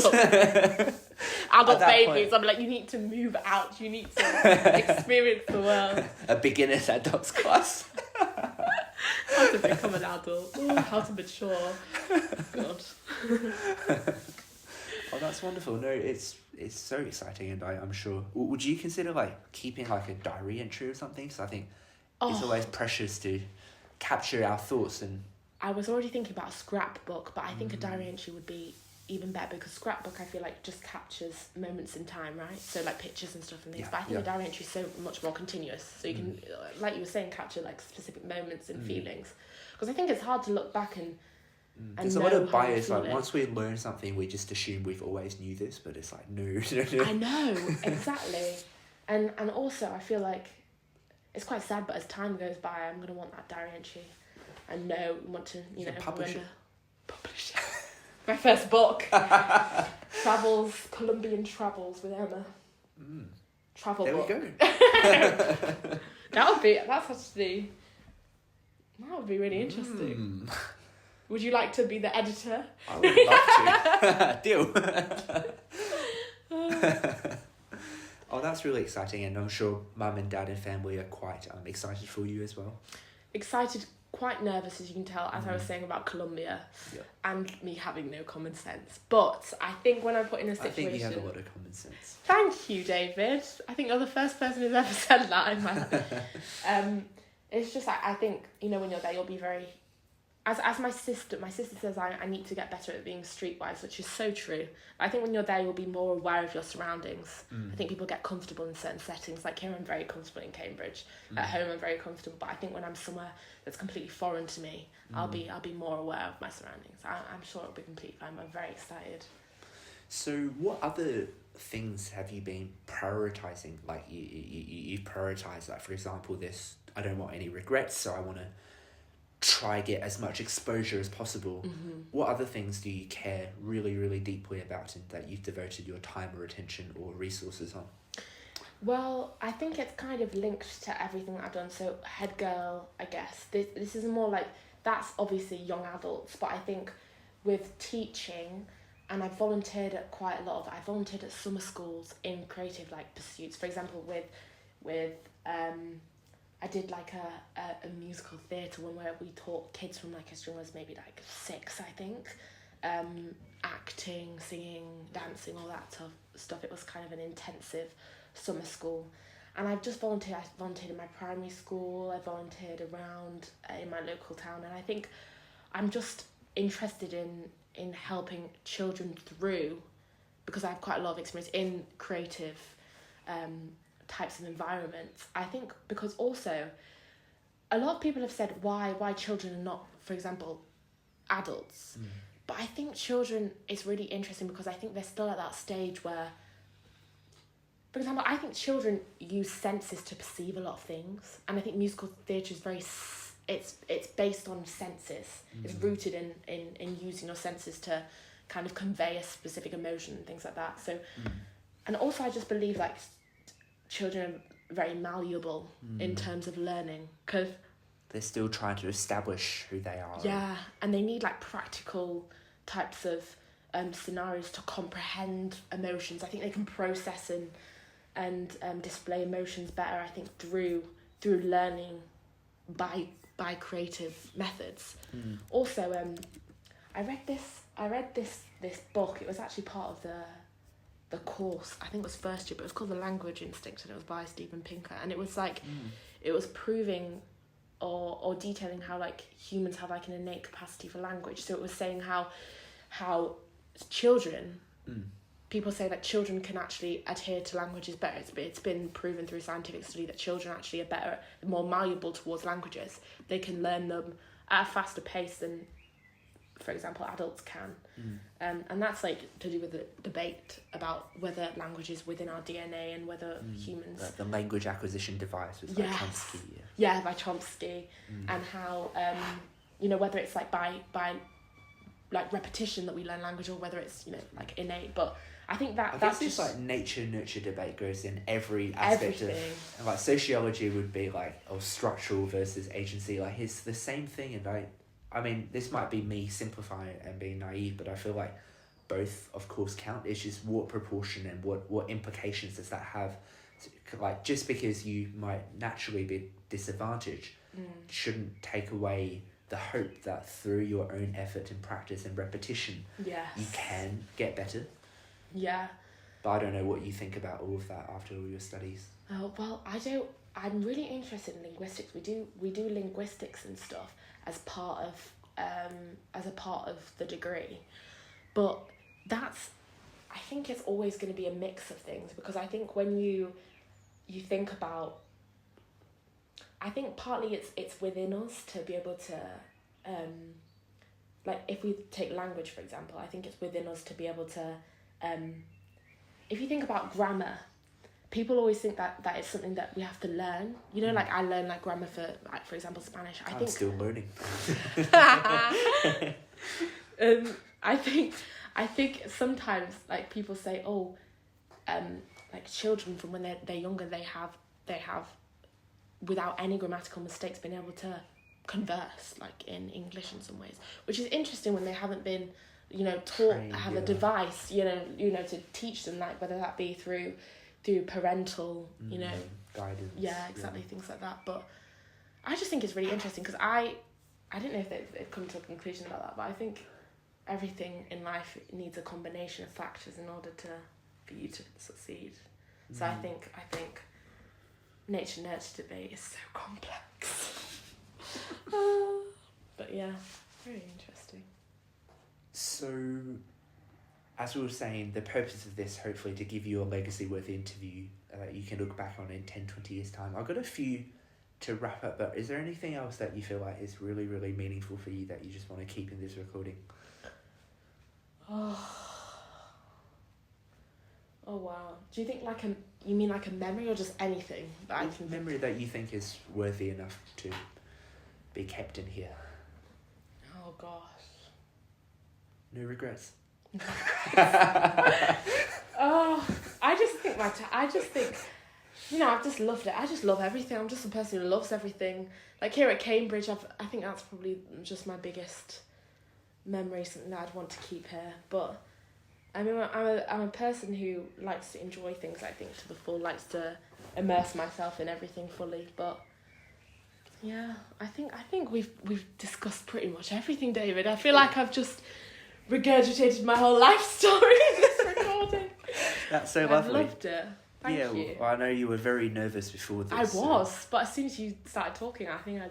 Adult babies. I'm like, you need to move out. You need to experience the world. A beginner's adults class. How to become an adult. Ooh, how to mature. God. Oh, that's wonderful. No, it's so exciting, and I'm sure. Would you consider like keeping like a diary entry or something? So I think it's always precious to capture our thoughts and. I was already thinking about a scrapbook, but I think a diary entry would be even better, because scrapbook I feel like just captures moments in time, right? So like pictures and stuff and things. But I think a diary entry is so much more continuous. So you can, like you were saying, capture like specific moments and feelings. Because I think it's hard to look back and there's a lot of bias. Like once we learn something, we just assume we've always knew this, but it's like no. I know, exactly, and also I feel like it's quite sad. But as time goes by, I'm gonna want that diary entry. And want to, publish it. Publish it. My first book. Colombian travels with Emma. Travel book. There we go. That would be really interesting. Would you like to be the editor? I would love to. Deal. Oh, that's really exciting, and I'm sure Mum and Dad and family are quite excited for you as well. Excited, quite nervous, as you can tell, as I was saying about Colombia, and me having no common sense. But I think when I'm put in a situation... I think you have a lot of common sense. Thank you, David. I think you're the first person who's ever said that in my life. It's just, I think, when you're there, you'll be very... As my sister says, I need to get better at being streetwise, which is so true. I think when you're there, you'll be more aware of your surroundings. I think people get comfortable in certain settings. Like here, I'm very comfortable in Cambridge. At home, I'm very comfortable. But I think when I'm somewhere that's completely foreign to me, I'll be more aware of my surroundings. I'm sure it'll be completely fine. I'm very excited. So, what other things have you been prioritizing? Like you prioritize, like for example, this I don't want any regrets, so I want to try get as much exposure as possible. Mm-hmm. What other things do you care really, really deeply about and that you've devoted your time or attention or resources on? Well, I think it's kind of linked to everything that I've done. So head girl, I guess. This is more like, that's obviously young adults, but I think with teaching, and I've volunteered at quite a lot of, I volunteered at summer schools in creative like pursuits. For example, with I did like a musical theatre one where we taught kids from like as young as maybe like 6, I think, acting, singing, dancing, all that stuff. It was kind of an intensive summer school. And I've just volunteered. I volunteered in my primary school. I volunteered around in my local town, and I think I'm just interested in helping children through, because I have quite a lot of experience in creative types of environments. I think because also a lot of people have said why children are not, for example, adults. But I think children is really interesting because I think they're still at that stage where, for example, I think children use senses to perceive a lot of things, and I think musical theatre is very it's based on senses. It's rooted in using your senses to kind of convey a specific emotion and things like that. So and also I just believe like children are very malleable in terms of learning, because they're still trying to establish who they are. Yeah, and they need like practical types of scenarios to comprehend emotions. I think they can process and display emotions better, I think, through learning by creative methods. Also, I read this book. It was actually part of the course. I think it was first year, but it was called The Language Instinct, and it was by Steven Pinker. And it was like it was proving or detailing how like humans have like an innate capacity for language. So it was saying how children, people say that children can actually adhere to languages better. It's been proven through scientific study that children actually are better, more malleable towards languages. They can learn them at a faster pace than, for example, adults can. And that's like to do with the debate about whether language is within our DNA and whether humans... Like the language acquisition device was by Chomsky. Yeah, by Chomsky. And how, whether it's like by like repetition that we learn language, or whether it's, like innate. But I think that's guess just... this like nature-nurture debate goes in every aspect of... And like sociology would be like, structural versus agency. Like it's the same thing, and I mean, this might be me simplifying and being naive, but I feel like both, of course, count. It's just what proportion and what implications does that have. So, like, just because you might naturally be disadvantaged shouldn't take away the hope that through your own effort and practice and repetition, you can get better. Yeah. But I don't know what you think about all of that after all your studies. Oh, well, I'm really interested in linguistics. We do linguistics and stuff as part of the degree, but I think it's always going to be a mix of things, because I think when you think about, I think partly it's within us to be able to like if we take language for example, I think it's within us to be able to if you think about grammar, people always think that it's something that we have to learn. Like I learn like grammar for example, Spanish. I'm still learning. I think sometimes like people say, like children from when they're younger, they have without any grammatical mistakes been able to converse like in English in some ways, which is interesting when they haven't been taught, have a device to teach them, like whether that be through parental guidance, exactly, things like that. But I just think it's really interesting, because I don't know if they've come to a conclusion about that, but I think everything in life needs a combination of factors in order for you to succeed. So I think nature nurture debate is so complex. But yeah, very interesting. So, as we were saying, the purpose of this, hopefully, to give you a legacy-worthy interview that you can look back on in 10, 20 years' time. I've got a few to wrap up, but is there anything else that you feel like is really, really meaningful for you that you just want to keep in this recording? Oh wow. Do you think you mean like a memory or just anything that I can memory that you think is worthy enough to be kept in here? Oh gosh. No regrets. Oh, I just think I've just loved it. I just love everything. I'm just a person who loves everything. Like here at Cambridge, I think that's probably just my biggest memory, something that I'd want to keep here. But I mean, I'm a person who likes to enjoy things, I think, to the full, likes to immerse myself in everything fully. But yeah, I think we've discussed pretty much everything, David. I feel like I've just regurgitated my whole life story in this recording. That's so lovely. I loved it. Thank you. Well, I know you were very nervous before this. I was, but as soon as you started talking, I think I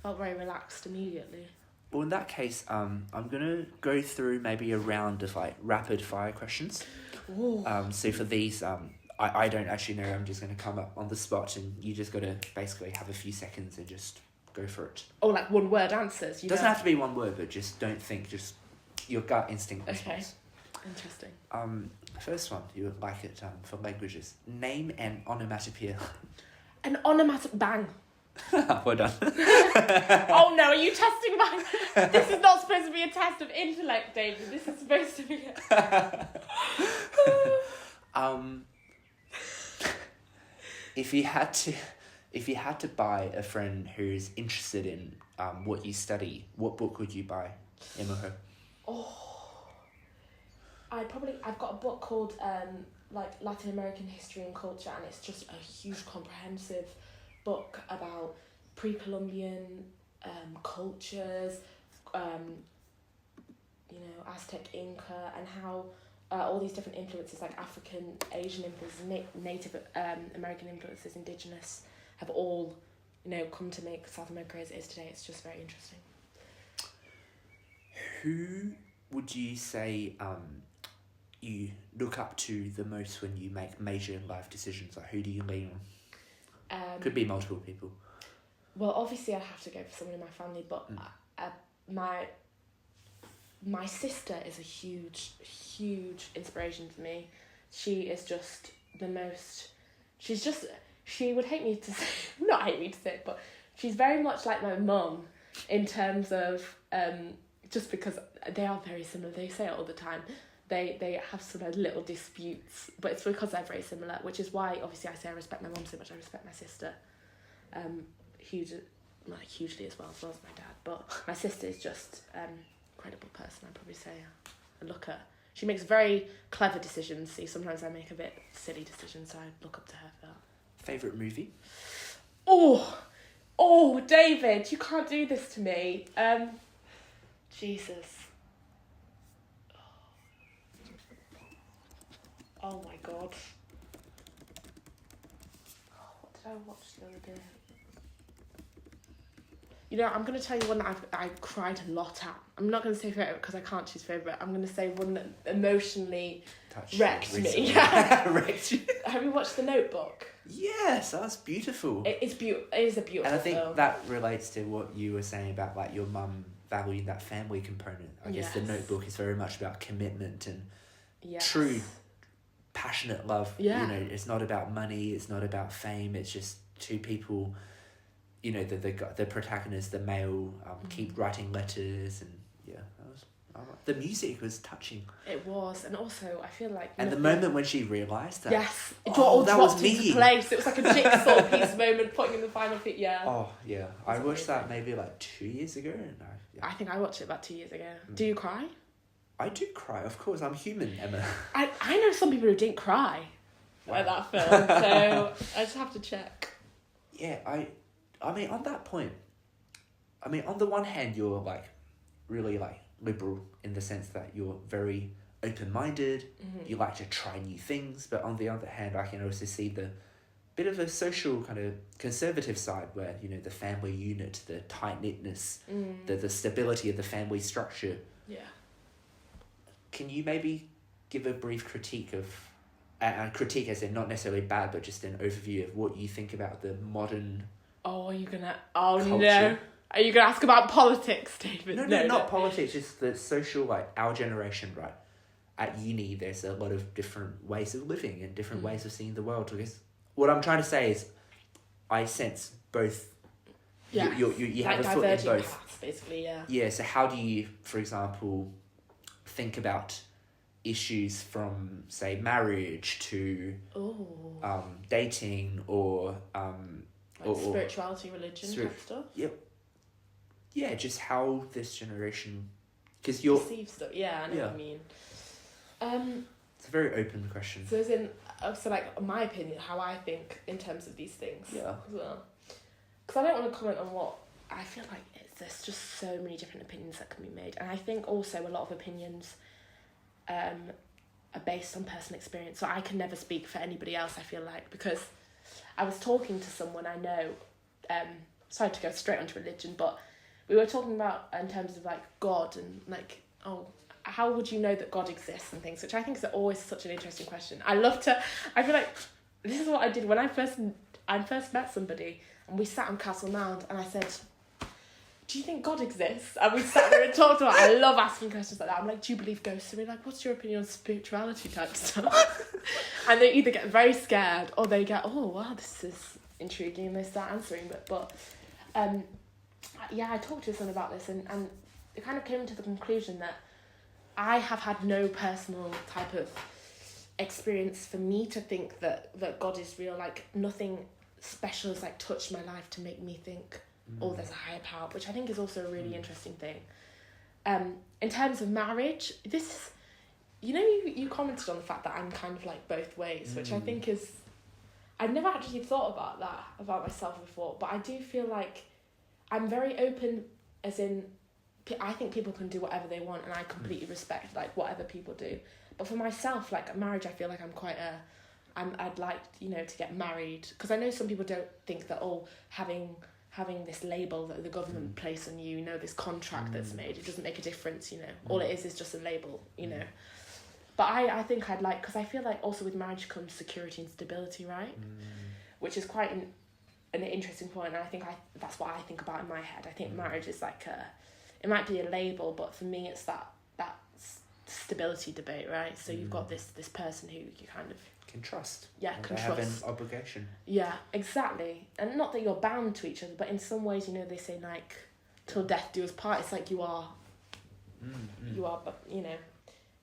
felt very relaxed immediately. Well, in that case, I'm gonna go through maybe a round of like rapid fire questions. Ooh. So for these, I don't actually know. I'm just gonna come up on the spot, and you just gotta basically have a few seconds and just go for it. Oh, like one word answers. Doesn't have to be one word, but just don't think. Just your gut instinct response. Okay. Interesting. First one, you would like it for languages. Name an onomatopoeia. An onomatopoeia. Bang. Well done. Oh no, are you testing my... This is not supposed to be a test of intellect, David. This is supposed to be If you had to buy a friend who's interested in what you study, what book would you buy him or her? Oh, I've got a book called like Latin American History and Culture, and it's just a huge comprehensive book about pre-Columbian cultures, Aztec, Inca, and how all these different influences like African, Asian influences, Native American influences, indigenous, have all come to make South America as it is today. It's just very interesting. Who would you say you look up to the most when you make major life decisions? Like, who do you lean on? Could be multiple people. Well, obviously I'd have to go for someone in my family, but my sister is a huge, huge inspiration to me. She is just the most... She would hate me to say... Not hate me to say it, but she's very much like my mum in terms of... just because they are very similar. They say it all the time. They have sort of little disputes, but it's because they're very similar, which is why obviously I say I respect my mum so much. I respect my sister hugely as well as my dad. But my sister is just incredible person. I'd probably say I look at. She makes very clever decisions. See, sometimes I make a bit silly decisions, so I look up to her for that. Favourite movie? Oh, David, you can't do this to me. Jesus. Oh my God. What did I watch the other day? I'm going to tell you one that I cried a lot at. I'm not going to say favourite because I can't choose favourite. I'm going to say one that emotionally wrecked me. Wrecked you. Have you watched The Notebook? Yes, that's beautiful. It is a beautiful film. And I think that relates to what you were saying about like your mum valuing that family component. I guess The Notebook is very much about commitment and true passionate love. It's not about money, it's not about fame, it's just two people, the protagonist, the male, keep writing letters, and the music was touching. It was, and also I feel like the moment when she realised that, it all that dropped was me. into place. It was like a jigsaw piece moment, putting in the final bit. I watched that maybe like 2 years ago, and I think I watched it about 2 years ago. Do you cry? I do cry, of course. I'm human, Emma. I know some people who didn't cry at that film, so I just have to check. Yeah, I mean, on that point, on the one hand, you're like really like liberal in the sense that you're very open-minded. Mm-hmm. You like to try new things, but on the other hand, I can also see the bit of a social kind of conservative side where the family unit, the tight-knitness, the stability of the family structure. Yeah. Can you maybe give a brief critique of, critique as in not necessarily bad, but just an overview of what you think about the modern culture? No. Are you going to ask about politics, David? No, not politics, just the social, like, our generation, right? at uni there's a lot of different ways of living and different ways of seeing the world. I guess what I'm trying to say is I sense both. Yeah, you have a foot in both. Paths, basically, yeah. Yeah, so how do you, for example, think about issues from, say, marriage to dating or spirituality, religion type stuff? Yep. Yeah, just how this generation, because you're perceive stuff. Yeah, I know what you mean. It's a very open question. So as in, my opinion, how I think in terms of these things. Yeah. As well. Because I don't want to comment on what I feel like. There's just so many different opinions that can be made, and I think also a lot of opinions are based on personal experience. So I can never speak for anybody else, I feel like, because I was talking to someone I know. Sorry to go straight onto religion, but we were talking about in terms of like God and like, how would you know that God exists and things, which I think is always such an interesting question. I feel like this is what I did when I first met somebody and we sat on Castle Mound and I said, do you think God exists? And we sat there and talked about it. I love asking questions like that. I'm like, do you believe ghosts? And we're like, what's your opinion on spirituality type stuff? And they either get very scared or they get, oh wow, this is intriguing, and they start answering. But I talked to someone about this and it kind of came to the conclusion that I have had no personal type of experience for me to think that God is real. Like nothing special has like touched my life to make me think, there's a higher power, which I think is also a really interesting thing. In terms of marriage, this, you commented on the fact that I'm kind of like both ways, which I think is, I've never actually thought about that about myself before, but I do feel like I'm very open, as in, I think people can do whatever they want, and I completely respect like whatever people do. But for myself, like marriage, I feel like I'm quite I'd like to get married, because I know some people don't think that having this label that the government place on you, this contract that's made, it doesn't make a difference. All it is just a label. But I think I'd like, because I feel like also with marriage comes security and stability, right? Which is quite an interesting point, and I think that's what I think about in my head. I think marriage is like it might be a label, but for me it's that stability debate, right? So you've got this person who you kind of can trust. Yeah, can trust. They have an obligation. Yeah, exactly. And not that you're bound to each other, but in some ways, they say like, till death do us part. It's like you are, but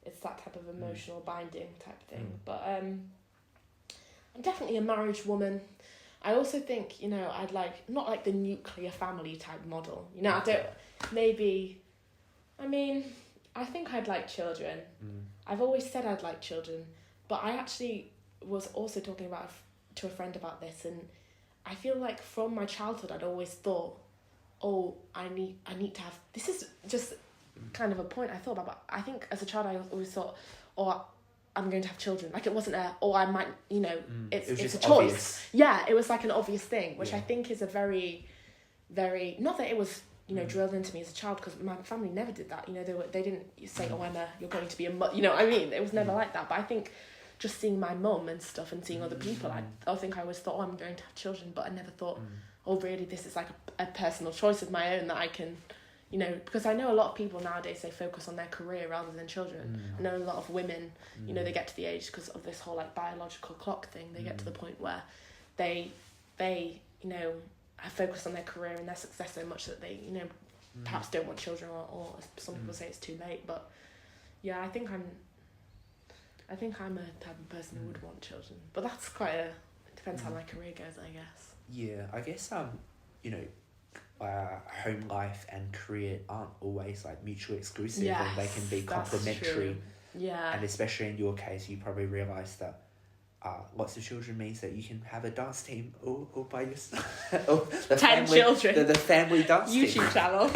it's that type of emotional binding type thing. But I'm definitely a marriage woman. I also think, I'd like, not like the nuclear family type model. I think I'd like children. I've always said I'd like children, but I actually was also talking to a friend about this, and I feel like from my childhood I'd always thought, I need to have, this is just kind of a point I thought about, but I think as a child I always thought, I'm going to have children. Like it wasn't I might, it's a choice. Obvious. Yeah, it was like an obvious thing, which I think is a very, very, not that it was, drilled into me as a child, because my family never did that. They didn't say, you're going to be a mother. It was never like that. But I think just seeing my mum and stuff and seeing other people, I think I always thought, I'm going to have children, but I never thought, really, this is like a personal choice of my own that I can, because I know a lot of people nowadays, they focus on their career rather than children. I know a lot of women, they get to the age, because of this whole like biological clock thing, they get to the point where they have focused on their career and their success so much that they, perhaps don't want children, or some people say it's too late. But yeah, I think I'm a type of person who would want children. But that's it depends how my career goes, I guess. Yeah, I guess home life and career aren't always like mutually exclusive, and they can be complementary. Yeah. And especially in your case, you probably realise that lots of children means that you can have a dance team all by yourself. 10 children. The family dance YouTube team. channel.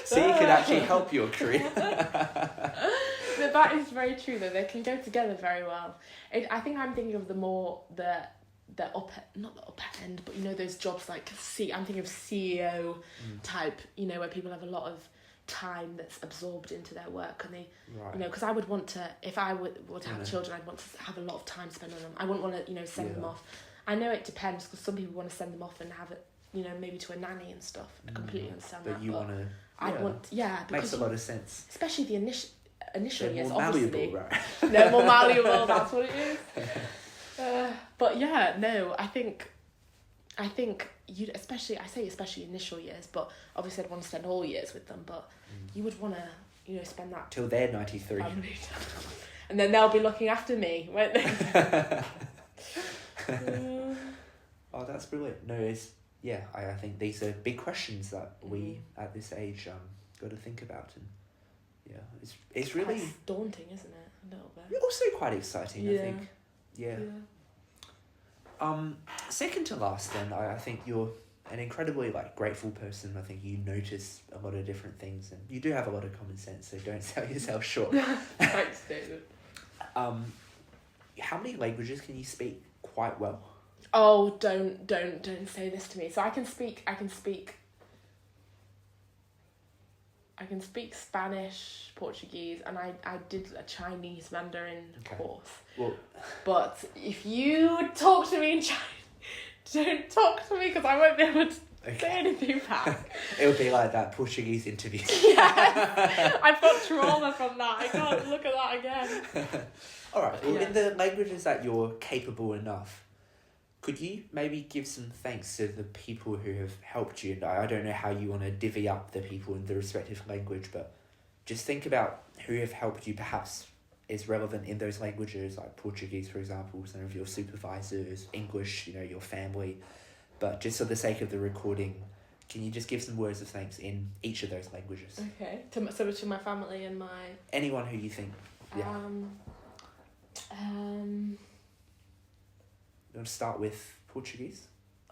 So you could actually help your career. But that is very true, though. They can go together very well. I think I'm thinking of the upper, not the upper end, but those jobs like I'm thinking of CEO type, where people have a lot of time that's absorbed into their work, and they, because I would want to, if I would have children, I'd want to have a lot of time spent on them. I wouldn't want to, send them off. I know it depends, because some people want to send them off and have it, maybe to a nanny and stuff. I completely understand that. But you want to. I'd want, because makes a lot of sense. Especially the initial years, more obviously. malleable, right? No, more malleable, that's what it is. But yeah, no, I think you, especially initial years, but obviously I'd want to spend all years with them, but you would want to, spend that till they're 93. And then they'll be looking after me, won't they? Oh, that's brilliant. No, I think these are big questions that we at this age got to think about, and it's really quite daunting, isn't it? A little bit. Also quite exciting, I think. Yeah. Second to last, then, I think you're an incredibly grateful person. I think you notice a lot of different things, and you do have a lot of common sense. So don't sell yourself short. Thanks, David. How many languages can you speak quite well? Oh, don't say this to me. So I can speak Spanish, Portuguese, and I did a Chinese Mandarin course. Well, but if you talk to me in Chinese, don't talk to me because I won't be able to say anything back. It'll be like that Portuguese interview. Yes, I've got trauma from that. I can't look at that again. All right. Well, in the languages that you're capable enough, could you maybe give some thanks to the people who have helped you? And I don't know how you want to divvy up the people in the respective language, but just think about who have helped you, perhaps is relevant in those languages, like Portuguese, for example, some of your supervisors, English, your family. But just for the sake of the recording, can you just give some words of thanks in each of those languages? Okay. To my family and my... Anyone who you think, You want to start with Portuguese?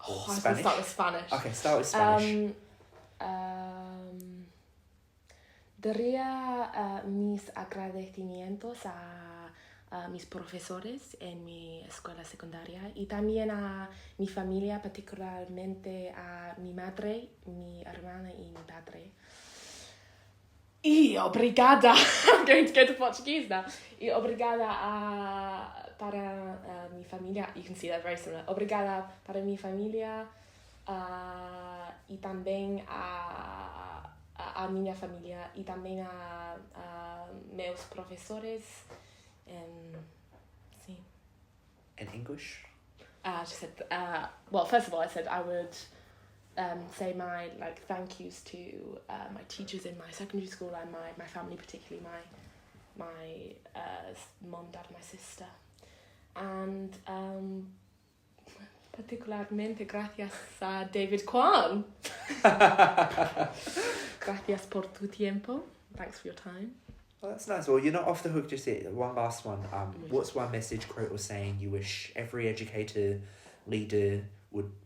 Or I was Spanish? going to start with Spanish. Okay, start with Spanish. Daría mis agradecimientos a mis profesores en mi escuela secundaria y también a mi familia, particularmente a mi madre, mi hermana y mi padre. Y obrigada, I'm going to go to Portuguese now. Y obrigada para mi familia, you can see they're very similar. Obrigada para mi familia y también a minha familia y también a meus profesores. Sí. In English? I just said, well, first of all, I said I would say my thank yous to my teachers in my secondary school and my family, particularly my mum, dad, my sister, and particularmente gracias a David Quan. Gracias por tu tiempo. Thanks for your time. Well, that's nice. Well, you're not off the hook just yet. One last one. What's one message, quote, or saying you wish every educator, leader,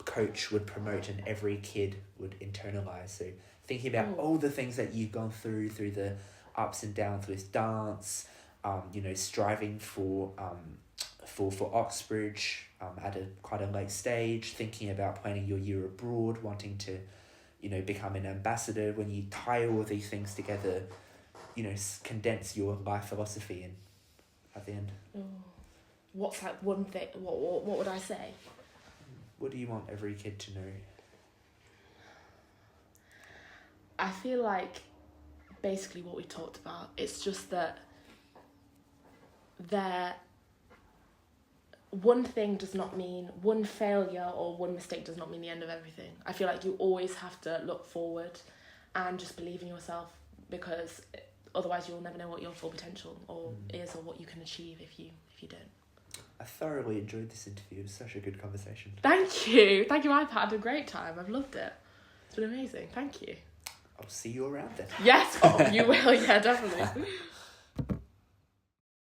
coach would promote and every kid would internalize? So thinking about all the things that you've gone through the ups and downs with dance, striving for Oxbridge at quite a late stage, thinking about planning your year abroad, wanting to, become an ambassador. When you tie all of these things together, condense your life philosophy and at the end. What's that one thing? What would I say? What do you want every kid to know? I feel like basically what we talked about, it's just that one thing does not mean, one failure or one mistake does not mean the end of everything. I feel like you always have to look forward and just believe in yourself, because otherwise you'll never know what your full potential is or what you can achieve if you don't. I thoroughly enjoyed this interview. It was such a good conversation. Thank you. I've had a great time. I've loved it. It's been amazing. Thank you. I'll see you around then. Yes, you will. Yeah, definitely.